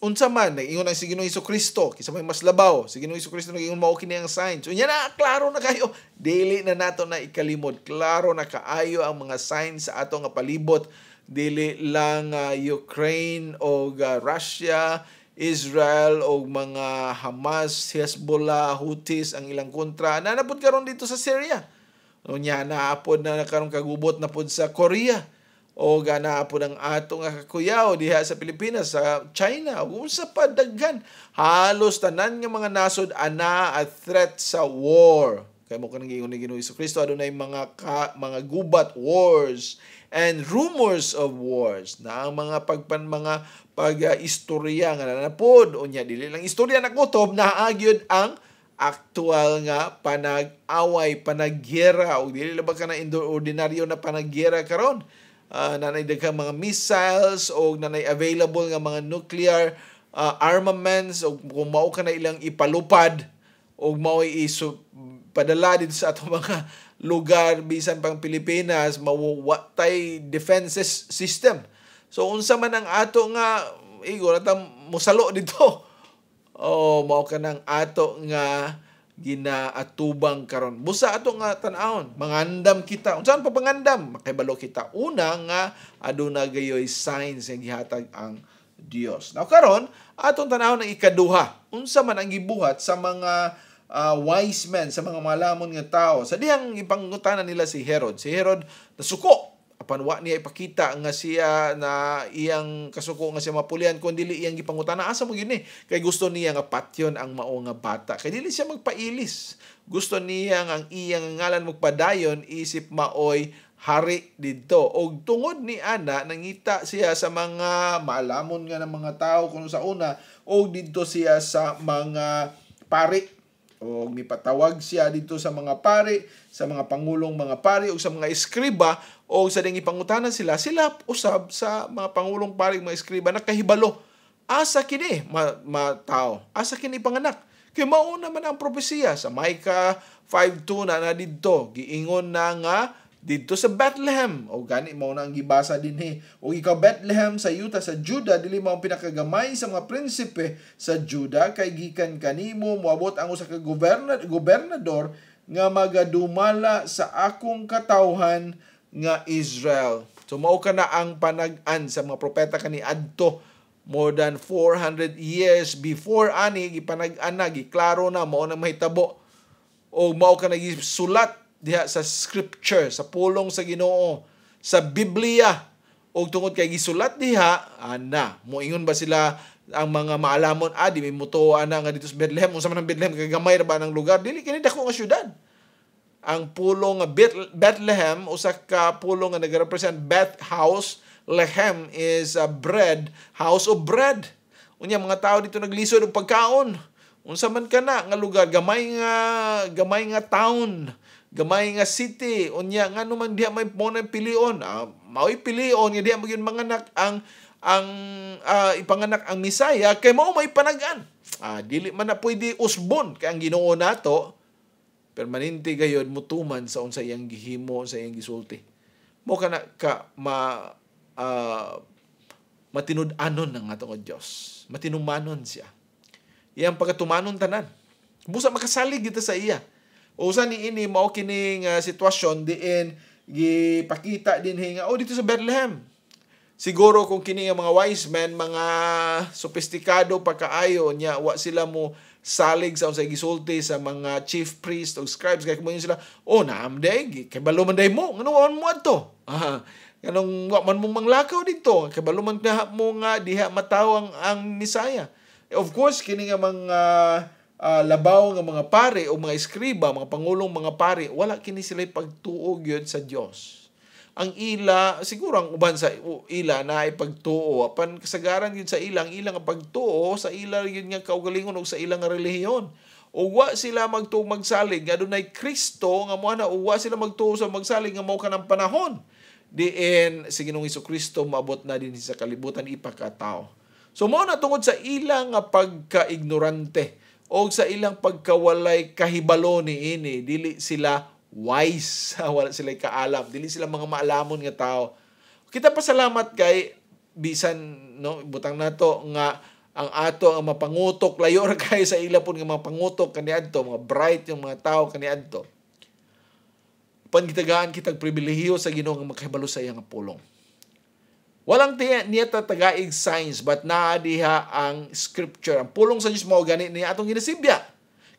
unsa man ingon ang si Ginoong Hesukristo kisa may mas labaw si Ginoong Hesukristo nag-ingon mao kini ang signs unya na klaro na kayo dili na nato na ikalimod klaro na kaayo ang mga signs sa ato nga palibot dili lang Ukraine o Russia, Israel o mga Hamas, Hezbollah, Houthis ang ilang kontra nanapod karon dito sa Syria unya naapod na karon kagubot na pod sa Korea o gana po ng ato nga kakuyaw diha sa Pilipinas, sa China, unsa pa daghan. Halos tanan nga mga nasod ana at threat sa war. Kay mo kanang giingon ni Ginoong Hesukristo adunay mga gubat wars and rumors of wars na ang mga pag-istorya nga nanapod unya dili lang istorya nakutob naagyod ang aktual nga panag-away, panagyera o dili lang ba ka na ordinaryo na panagyera karon. Nanay daghang mga missiles o nanay available nga mga nuclear armaments o kung mao ka na ilang ipalupad o mao padala dito sa atong mga lugar bisan pang Pilipinas mawatay defenses system. So unsa man ang ato nga igor ta mosalo dito. Mao ka nang ato nga ginaatubang karon. Busa ato nga tan-awon, mangandam kita. Unsaon pa pangandam? Makahibalo kita una nga aduna gayoy signs nga gihatag ang Dios. Now karon atong tan-awon ang ikaduha. Unsa man ang gibuhat sa mga wise men, sa mga malamon nga tao. Sa dihang ipangutanan nila si Herod. Si Herod nasuko apan wa niya ipakita nga siya na iyang kasuko nga siya mapulian kun dili iyang gipangutana asa mo gini kay gusto niya nga patyon ang mao nga bata kay dili siya magpailis gusto niya nga ang iyang ngalan magpadayon isip maoy hari didto og tungod ni ana nangita siya sa mga maalamon nga ng mga tao kuno sa una og didto siya sa mga pari o mipatawag siya dito sa mga pari, sa mga pangulong mga pari o sa mga eskriba o sa ding ipangutanan sila usab sa mga pangulong pari mga eskriba nakahibalo asa kini tao asa kini panganak kay mao naman ang propesiya sa Micah 5:2 na didto giingon na nga dito sa Bethlehem o gani mao na ang gibasa dinhi o ikaw Bethlehem sa yuta sa Juda dili mao pinakagamay sa mga prinsipe sa Juda kay gikan kanimo moabot ang usa ka gobernador nga magadumala sa akong katawhan nga Israel. So mao kana ang panag-an sa mga propeta kani adto more than 400 years before ani gipanag-an na giklaro na mao na mahitabo o mao kana gisulat diha sa scripture, sa pulong sa Ginoo, sa Biblia, o tungod kay gisulat diha, moingon ba sila ang mga maalamon, di may mutuan na nga dito sa Bethlehem, kung sa man ang Bethlehem, kagamay ra ba ng lugar, dili kini dako nga syudad. Ang pulong nga Bethlehem, usa ka pulong nga nag-represent Beth house, Lehem is a bread, house of bread. Unya mga tao dito naglisod og pagkaon. Unsa man kana nga lugar, gamay nga town, gamay nga city unya ngano man diha may mo na pilion mao'y pilion nga diha magyud manganak ang ipanganak ang Misaya kay mao may panagan dili man na pwede usbon kay ang Ginoo nato permanente gayud mutuman sa unsa iyang gihimo sa iyang gisulti mo kana ka matinud-anon ng atong Dios matinumanon siya iyang pagatumanon tanan busa makasalig kita sa iya usa ni ini mao kining sitwasyon diin gipakita dinhi nga dito sa Bethlehem. Siguro kung kini nga mga wise men mga sophisticado pa kaayo nya wa sila mo salig sa unsay gisulti sa mga chief priest o scribes kay kumayon sila naamday kay baluman day mo ngano mo adto. Kanong wa man mo manglakaw dito kay baluman na mo nga diha mataw ang Misaya. Of course kini nga mga labaw nga mga pari o mga eskriba, mga pangulong mga pari, wala kini sila pagtuog yun sa Dios. ang ila, siguro ang uban sa ila na ay pagtuo. Apan kasagaran yun sa ilang ang pagtuo, sa ila yun nga kaugalingon o sa ilang nga relihiyon. O wa sila magtuo magsalig, nga dunay Kristo, nga mo na, o wa sila magtuo sa magsalig, nga mao ka ng panahon. Diin, si Ginoong Hesukristo, maabot na din sa kalibutan ipakatao. So mao na tungod sa ilang nga pagka-ignorante, o sa ilang pagkawalay kahibalo ni ini, dili sila wise, wala sila kaalam, dili sila mga maalamon nga tao. Kita pasalamat kay bisan no butang nato nga ang ato ang mapangutok layo ra kay sa ila pud nga mapangutok kaniadto, mga bright yung mga tao kaniadto. Pangitagaan kitag pribilehiyo sa Ginoo nga makahibalo sa iyang pulong. Walang niya tatagaig science but naa diha ang scripture. Ang pulong sa Dios mao gani niya atong ginasibya.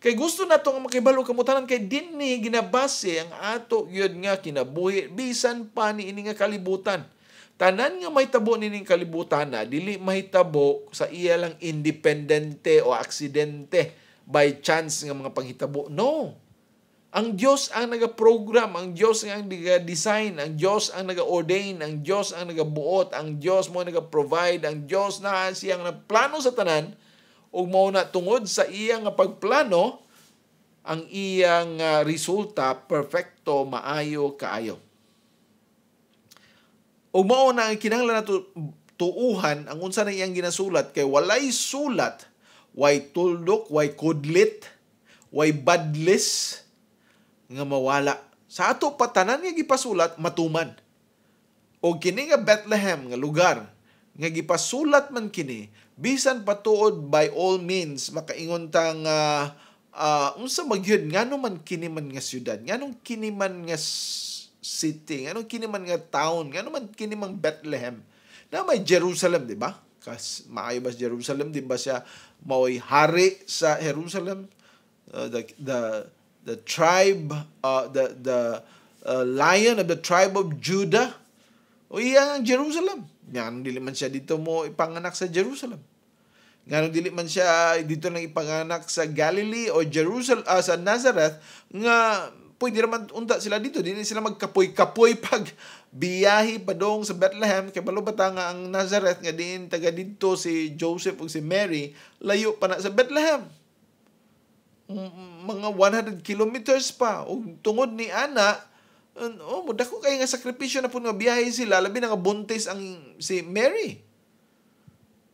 Kay gusto nato nga makibalo kamutanan kay dinhi ginabase ang ato gyud nga kinabuhi bisan pa ni ini nga kalibutan. Tanan nga mahitabo nining kalibutan na dili mahitabo sa iya lang independente o aksidente by chance nga mga panghitabo. No. Ang Dios ang naga-program, ang Dios ang naga-design, ang Dios ang naga-ordain, ang Dios ang naga-buot, ang Dios mo naga-provide, ang Dios na siyang nagplano sa tanan. Ug mao na tungod sa iyang pagplano, ang iyang resulta perfecto, maayo, kaayo. Ug mao na ang kinahanglan nato tuuhan ang unsa na iyang ginasulat kay walay sulat, way tuldok, way kudlit, way badlis nga mawala. Sa ato patanan nga gipasulat matuman. O kini nga Bethlehem nga lugar nga gipasulat man kini bisan patuod by all means makaingon tang unsa magyud ngano man kini man nga syudad, ngano kini man nga city, ngano kini man nga town, ngano man kini man Bethlehem. Na may Jerusalem, di ba? Kas maayo ba Jerusalem, di ba siya mao'y hari sa Jerusalem? The tribe, the lion of the tribe of Judah. O iya ang Jerusalem. Ngano dili man siya dito mo ipanganak sa Jerusalem. Ngano dili man siya dito nang ipanganak sa Galilee o Jerusalem sa Nazareth nga pwede naman unta sila dito. Dili sila magkapoy-kapoy pag biyahe padong sa Bethlehem kay balubata nga ang Nazareth nga din taga dito si Joseph ug si Mary layo pa na sa Bethlehem. Mga 100 kilometers pa ug tungod ni ana dako kay nga sakripisyo na pud nga biyahe sila labi na nga buntis ang si Mary.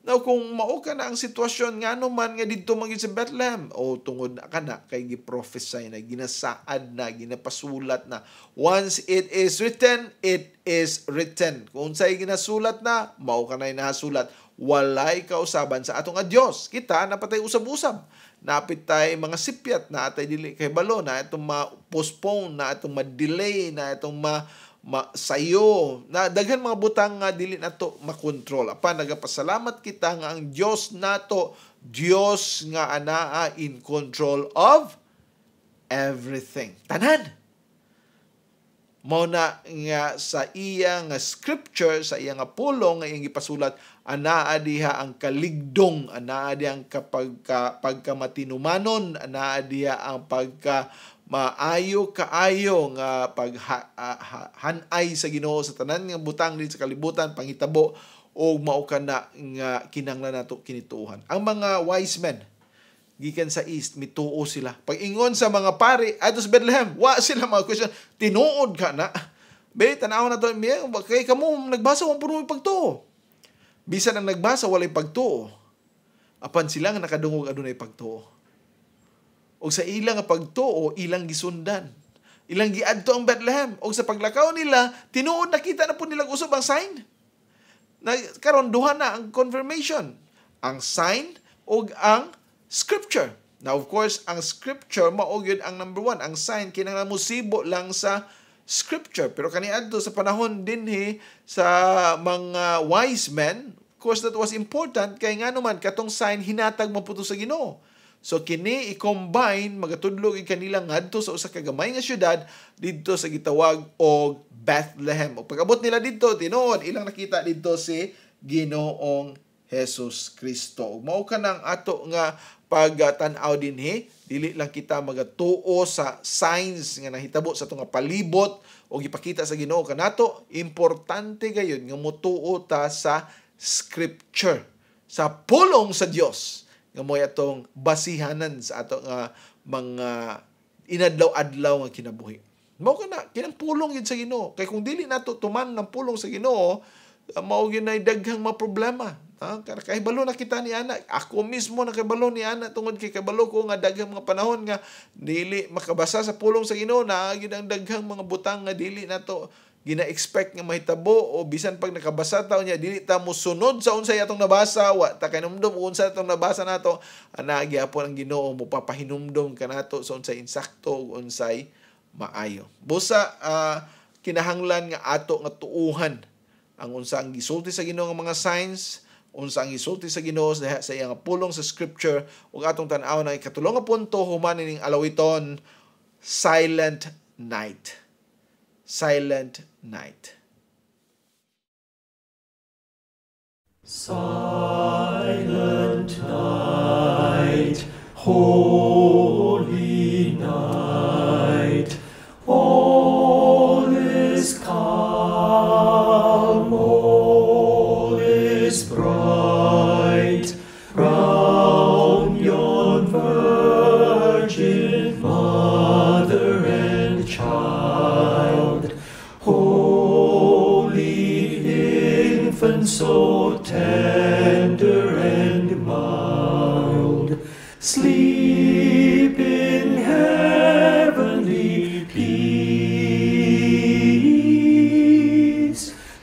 Now kung mao ka na ang sitwasyon ngano man nga didto man sa Bethlehem tungod kana kay giprophesy na ginasaad na ginapasulat na once it is written it is written. Kung say ginasulat na mao kanay nahasulat walay kausaban sa atong Dios. Kita napatay usab-usab. Napitay mga sipyat na atay dili kay balo na itong ma-postpone na itong ma-delay na itong sayo na daghan mga butang nga dili nato makontrol. Apan nagapasalamat kita nga ang Dios nato Dios nga anaa in control of everything. Tanan. Mao na nga sa iya nga scripture, sa iya nga pulong nga iyang gipasulat, anaa diha ang kaligdong, anaa diha ang pagkamatinumanon, anaa diha ang maayo kaayo nga paghanay sa Ginoo sa tanan nga butang din sa kalibutan, panghitabo o mao kana nga kinahanglan nato kinituohan. Ang mga wise men gikan sa east, mituo sila. Pag-ingon sa mga pari, ato sa Bethlehem, wa sila mga question, tinuod ka na. Be, tanaw na to, kay kamo, nagbasa, wang puno yung pagtuo. Bisan ang nagbasa, walay pagtuo. Apan sila nga nakadungog adunay pagtuo. O sa ilang pagtuo, ilang gisundan. Ilang giadto ang Bethlehem. O sa paglakaw nila, tinuod nakita na po nilang usab ang sign. Karon duha na ang confirmation. Ang sign o ang scripture. Now, of course, ang scripture, maogyod ang number one. Ang sign, kinahanglan mo sibo lang sa scripture. Pero kaniadto sa panahon din sa mga wise men, of course, that was important. Kaya nga naman, katong sign, hinatag maputo sa Ginoo. So, kini i-combine, magatudlog kanila ngadto sa usa ka gamay nga syudad dito sa gitawag og Bethlehem. O pag-abot nila dito, tinuod, ilang nakita dito si Ginoong Jesus Kristo. Mao ka nang ato nga pagtan-aw dinhi Dili lang kita magatuo sa signs nga nahitabo sa itong palibot o ipakita sa Ginoo kanato. Importante gayud nga mutuo ta sa Scripture, sa pulong sa Dios nga mo'y atong basihanan sa atong mga inadlaw-adlaw nga kinabuhi. Mao kana kinang pulong yun sa Ginoo. Kay kung dili nato tuman ng pulong sa Ginoo, mao gyud nay daghang mga problema. Kahibalo na kita ni ana. Ako mismo nakahibalo ni ana tungod kay kabalo ko nga daghang mga panahon nga dili makabasa sa pulong sa Ginoo, na gyud ang daghang mga butang nga dili nato gina-expect nga mahitabo, o bisan pag nakabasa taon niya dili ta mosunod sa unsay atong nabasa, wa ta kanumdum unsa atong nabasa nato. Ana gyapon ang Ginoo mo papahinumdom kanato sa unsay insakto ug unsay maayo. Busa kinahanglan nga ato nga tuuhan ang unsa ang gisulti sa Ginoo nga mga signs, unsa ang gisulti sa Ginoo sa iyang pulong sa Scripture, ug atong tan-aw na ikatulong nga punto human ning alawiton, Silent Night. Silent Night. Silent night, holy night, all is calm, all is bright, round yon virgin mother and child, holy infant, so tender and mild, sleep in heavenly peace,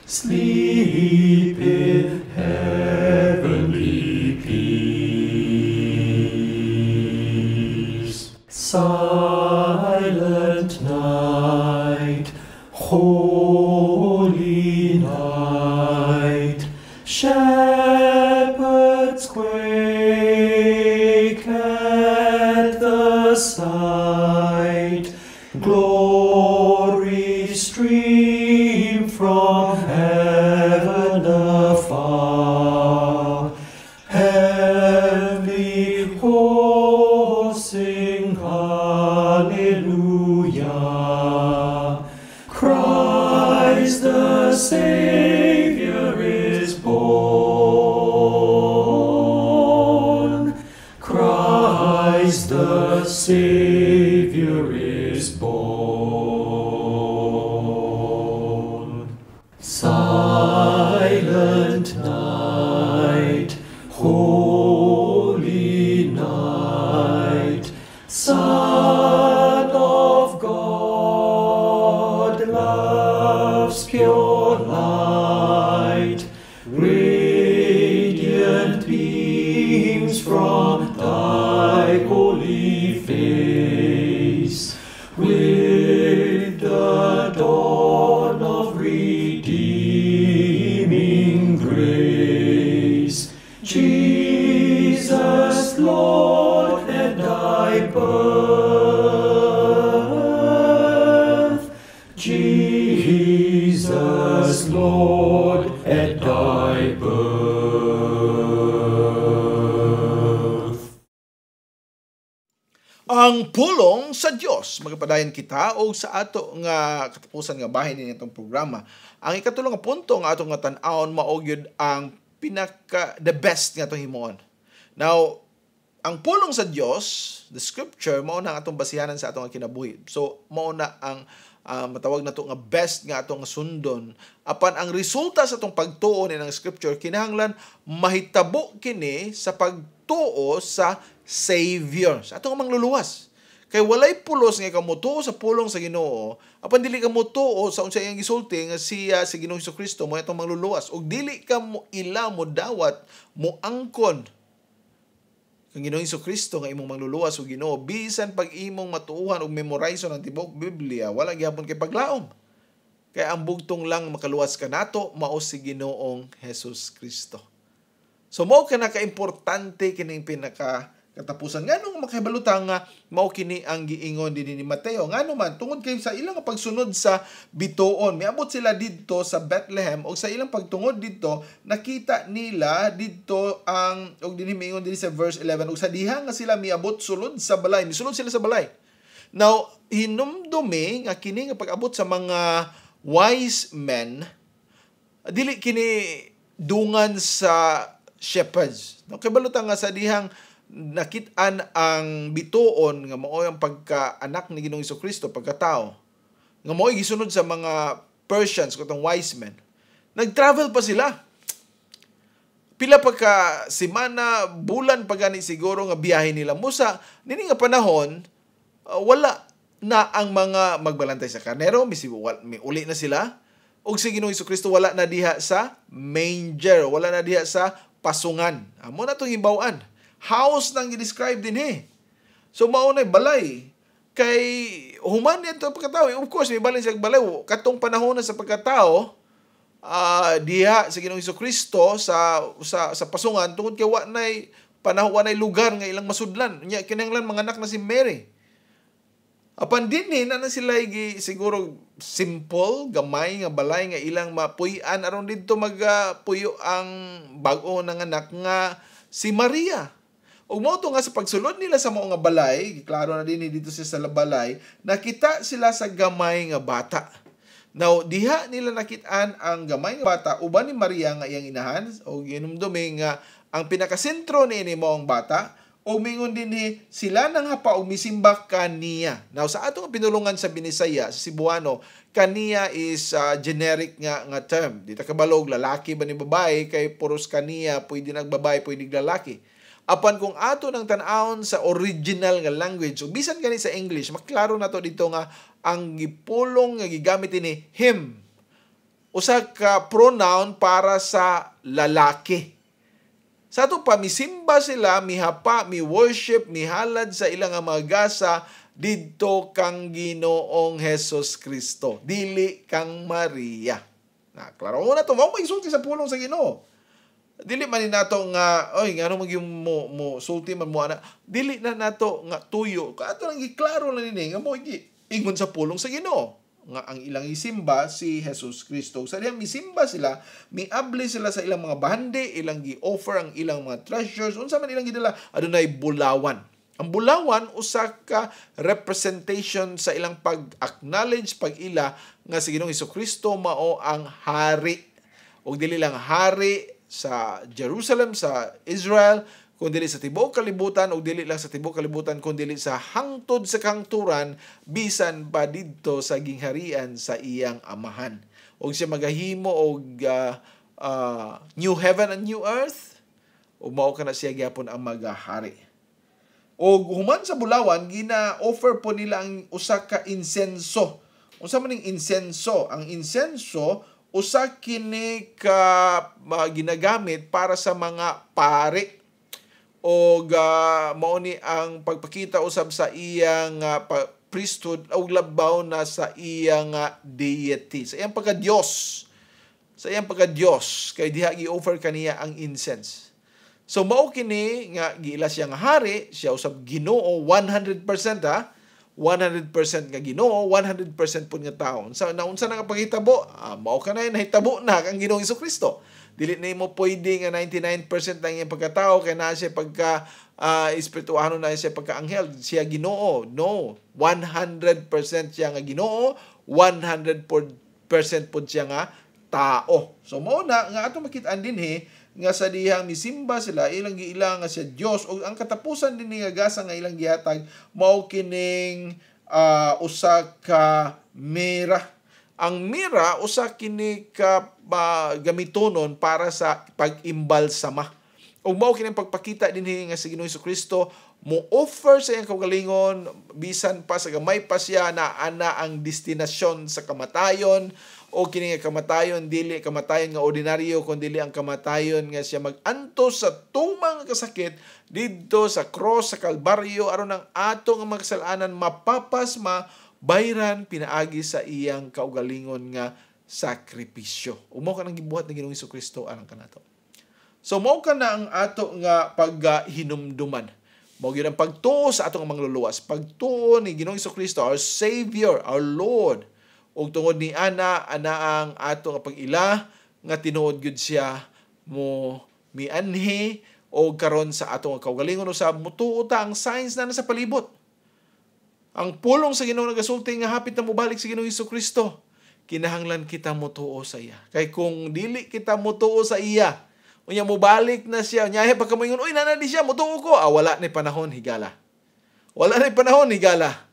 sleep in heavenly peace. Silent night, holy night, shepherds quake at the sight, glory stream from heaven afar, heavenly hosts sing hallelujah, Christ the Savior is born, Christ the Savior is born. Silent night, holy night, Son of God, love's pure light, radiant beams from thy holy face, with the dawn of redeeming grace. Jesus, Lord, at thy birth, Jesus, Lord, at thy birth. Ang pulong sa Dios magapadayon kita og sa ato nga katapusan nga bahin ni itong programa. Ang ikatulong nga punto nga atong nga tan-awon mao gyud ang the best nga atong himuon. Now, ang pulong sa Dios, the Scripture, mao na ang atong basihanan sa atong kinabuhi. So mao na ang matawag na to nga best nga atong sundon. Apan ang resulta sa atong pagtuo ni ng Scripture kinahanglan mahitabo kini sa pagtuo sa Savior, sa atong mangluluwas. Kay walay pulos nga kamutuo sa pulong sa Ginoo, apan dili ka mutuo sa unsay iyang gisulti nga siya si Ginoong Jesucristo mo atong mangluluwas, ug dili ka mo ila mo dawat mo angkon kang Ginoong Jesucristo nga imong mangluluwas ug Ginoo, bisan pag imong matuuhan ug memorize ang tibuok Biblia, wala gyapon kay paglaom. Kaya ang bugtong lang makaluwas ka nato mao si Ginoong Hesus Kristo. So mao ka na ka-importante kining pinaka katapusan. Nganong makahibalutang nga mao kini ang giingon dinhi ni Mateo. Ngano man tungod kay sa ilang pagsunod sa bituon, miabot sila didto sa Bethlehem og sa ilang pagtungod didto nakita nila didto ang og dinhi miingon dinhi sa verse 11 og sa diha nga sila miabot sulod sa balay, misulod sila sa balay. Now, hinumdumi nga kini nga pag-abot sa mga wise men, dili kini dungan sa shepherds. No, kay balutan nga sa dihang nakit-an ang bituon nga mao ang pagkaanak ni Ginoong Jesucristo, pagkatao. Nga mao gisunod sa mga Persians, katong wise men. Nag-travel pa sila. Pila pa ka semana, bulan pa gani siguro nga biyahe nila. Musa, nini nga panahon, wala na ang mga magbalantay sa karnero, may uli na sila. Og si Ginoong Jesucristo wala na diha sa manger, wala na diha sa pasungan. Amo na itong hibawan. House nang i-describe din So maunay balay. Kay human yan ito pagkatao. Of course, may balay sa balay. Katong panahon na sa pagkatao, diha sa Ginoong Jesucristo sa pasungan, tungod kay wanay panahon, wanay lugar nga ilang masudlan. Kinahanglan mga anak na si Mary. Apan dinhi na sila siguro simple, gamay nga balay nga ilang mapuy-an aron didto magpuyo ang bag-o ng anak nga si Maria. Ug mao to nga sa pagsulod nila sa mao nga balay, klaro na dinhi dito sa balay, nakita sila sa gamay nga bata. Now, diha nila nakit-an ang gamay nga bata uban ni Maria nga iyang inahan o ginumdumi nga ang pinakasentro niini mao ang bata. O mingon din sila nang hapa o misimba kaniya. Now, sa atong pinulungan sa Binisaya, sa Cebuano, kaniya is generic nga term. Dito kabalog, lalaki ba ni babae, kay puros kaniya, pwede nagbabae, pwede lalaki. Apan kung ato ng tanawon sa original nga language, o bisan gani sa English, maklaro na to dito nga, ang gipulong nga gigamit ni him. Usa ka pronoun para sa lalaki. Sa ito pa, misimba sila, mihapa, mi-worship, mihalad sa ilang mga gasa, didto kang Ginoong Hesus Kristo. Dili kang Maria. Klaro na ito. Mao magsulti sa pulong sa Ginoo. Dili man ni nato nga, oy, nga ano mo sulti man mo ana. Dili na nato nga tuyo. Kato lang giklaro lang nini nga mo ingon sa pulong sa Ginoo. Nga ang ilang isimba si Jesus Kristo. Sa diyang misimba sila, miabli sila sa ilang mga bahandi, ilang gi-offer ang ilang mga treasures, unsa man ilang gidala, adunay bulawan. Ang bulawan, usa ka representation sa ilang pag-acknowledge, pag-ila, nga si Ginoong Jesucristo mao ang hari. O dili lang hari sa Jerusalem, sa Israel, kundi sa tibuok kalibutan o dili lang sa tibuok kalibutan kundi sa hangtod sa kangturan bisan pa didto sa gingharian sa iyang amahan. Og siya magahimo og new heaven and new earth o mao kana siya gyapon ang magahari. Og human sa bulawan gina-offer po nila ang usa ka insenso. Unsa man ning insenso? Ang insenso usa kini ka ginagamit para sa mga pari. O mao ni ang pagpakita usab sa iyang priesthood o labaw na sa iyang deity, sa iyang pagka-Dios. Sa iyang pagka-Dios kay diha gi-offer kaniya ang incense. So mao kini nga giila siya nga hari, siya usab Ginoo 100% 100% nga Ginoo, 100% pud nga tawo. Sa naunsa na nga paghitabo, mao kanay nahitabo na kang Ginoong Jesucristo. Dili na mo pwede nga 99% lang yung pagkatao kaya na siya pagka espirituano na siya pagka-anghel, siya Ginoo. No, 100% siya nga Ginoo, 100% po siya nga tao. So mao na nga ato makit-an dinhi nga sa dihang misimba sila ilang giilang nga siya Dios o ang katapusan din nga gasa nga ilang gihatag mao kining usa ka mira. Ang mira usa kini ka gamitonon para sa pag-imbalsama. Ug mao kini pagpakita dinhi nga si Ginoong Jesucristo mo offer sa iyang kaugalingon bisan pa sa gamay pa siya na ana ang destinasyon sa kamatayon o kini nga kamatayon dili kamatayon nga ordinaryo kundi dili ang kamatayon nga siya mag-antos sa tumang kasakit didto sa cross sa Kalbaryo aron ang ato nga makasalanan mapapas bayran pinaagi sa iyang kaugalingon nga sakripisyo. Umaw ka nang gibuhat ng Ginoong Jesucristo alang kanato. So mao ka na ang ato nga paghinumduman. Mao gyud ang pagtuo sa atong mangluluwas, pagtuo ni Ginoong Jesucristo, our Savior, our Lord. Ug tungod ni ana ang atong pag-ila nga tinuod gyud siya mo mianhi o karon sa atong kaugalingon usab mutuo ta ang signs na nasa palibot. Ang pulong sa Ginoo nagasulti nga hapit na mobalik sa Ginoong Jesucristo. Kinahanglan kita mutuo sa iya. Kay kung dili kita mutuo sa iya, unya mobalik na siya, nyahe pagka moingon, uy nana di siya, mutuo ko. Wala ni panahon higala. Wala ni panahon higala.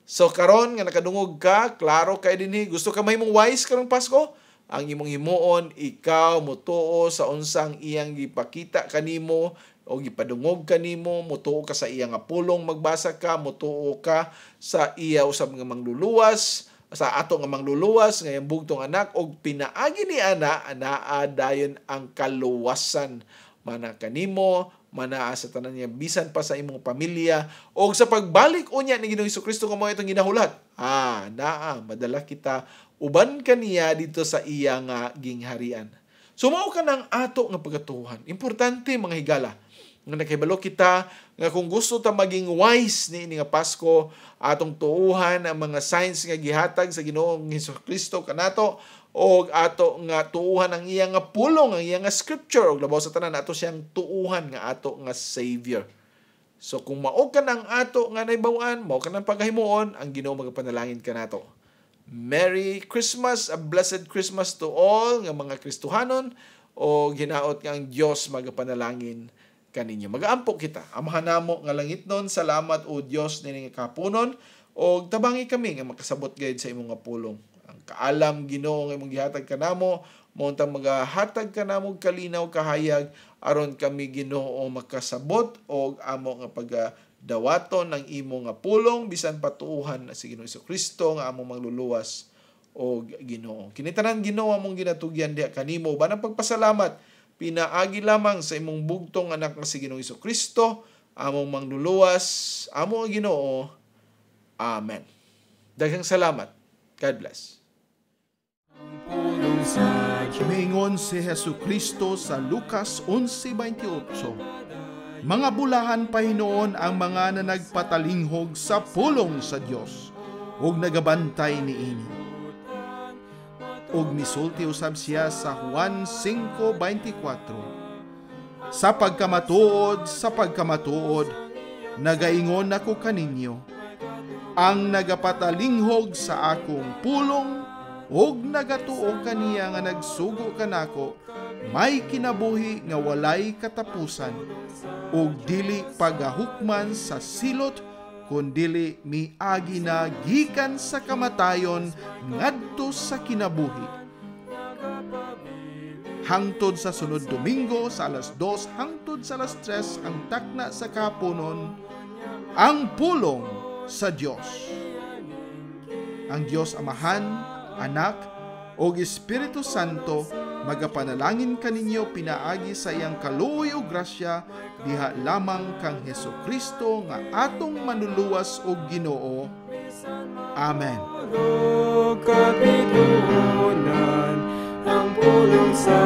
So karon nga nakadungog ka, klaro kay dinhi, gusto ka mahimong wise karong Pasko? Ang imong himuon, ikaw mutuo sa unsang iyang gipakita kanimo o gipadungog kanimo, mutuo ka sa iyang pulong, magbasa ka, mutuo ka sa iya usab nga mangluluwas, sa ato nga mangluluwas ngayong bugtong anak og pinaagi ni ana dayon ang kaluwasan mana kanimo, mana sa tanan niya bisan pa sa imong pamilya og sa pagbalik unya ni Ginoong Jesucristo nga mao itong ginahulat. Madala kita uban kaniya dito sa iya nga gingharian. Sumao ka ng ato nga pagatuhan. Importante mga higala nga nakahibalo kita nga kung gusto ta maging wise ni nga Pasko, atong tuuhan ang mga signs nga gihatag sa Ginoong Jesucristo kanato o ato nga tuuhan ang iya nga pulong, ang iya nga scripture og labaw sa tanan ato siyang tuuhan nga ato nga Savior. So kung mao ka ng ato nga naibaw-an, mao ka ng pagkahimuon, ang Ginoo magapanalangin kanato. Merry Christmas, a blessed Christmas to all nga mga Kristohanon o ginaot nga ang Dios magapanalangin kaninyo. Magaampo kita. Amahan namo nga langit nun, salamat o Dios nini nga kapunon o tabangi kami nga makasabot gayud sa imong nga pulong. Ang kaalam Ginoo nga imong gihatag kanamo, mao tang magahatag kanamo kalinaw kahayag aron kami Ginoo makasabot og amo nga pagdawaton ng imo nga pulong bisan patuuhan sa Ginoong Jesucristo nga among magluluwas og Ginoo. Kini tanan Ginoo among ginatugyan diha kanimo banang pagpasalamat pinaagi lamang sa imong bugtong anak nga si Ginoong Jesucristo, among mangluluwas, among Ginoo. Amen. Daghang salamat. God bless. Mingon si Jesucristo sa Lucas 11:28. Mga bulahan pa hinoon ang mga na nagpatalinghog sa pulong sa Dios ug nagabantay niini. Ug misulti usab siya sa Juan 5:24. Sa pagkamatuod, nagaingon ako kaninyo, ang nagapatalinghog sa akong pulong ug nagatuo kaniya nga nagsugo kanako, may kinabuhi nga walay katapusan, ug dili pagahukman sa silot, kundili miagi na gikan sa kamatayon ngadto sa kinabuhi. Hangtod sa sunod Domingo sa alas 2 hangtod sa alas 3 ang takna sa kapunon, ang pulong sa Dios. Ang Dios Amahan, Anak, o Espiritu Santo magapanalangin kaninyo pinaagi sa iyang kaluoy ug grasya diha lamang kang Jesucristo nga atong manluluwas og Ginoo. Amen. Kapitunan ang pulong sa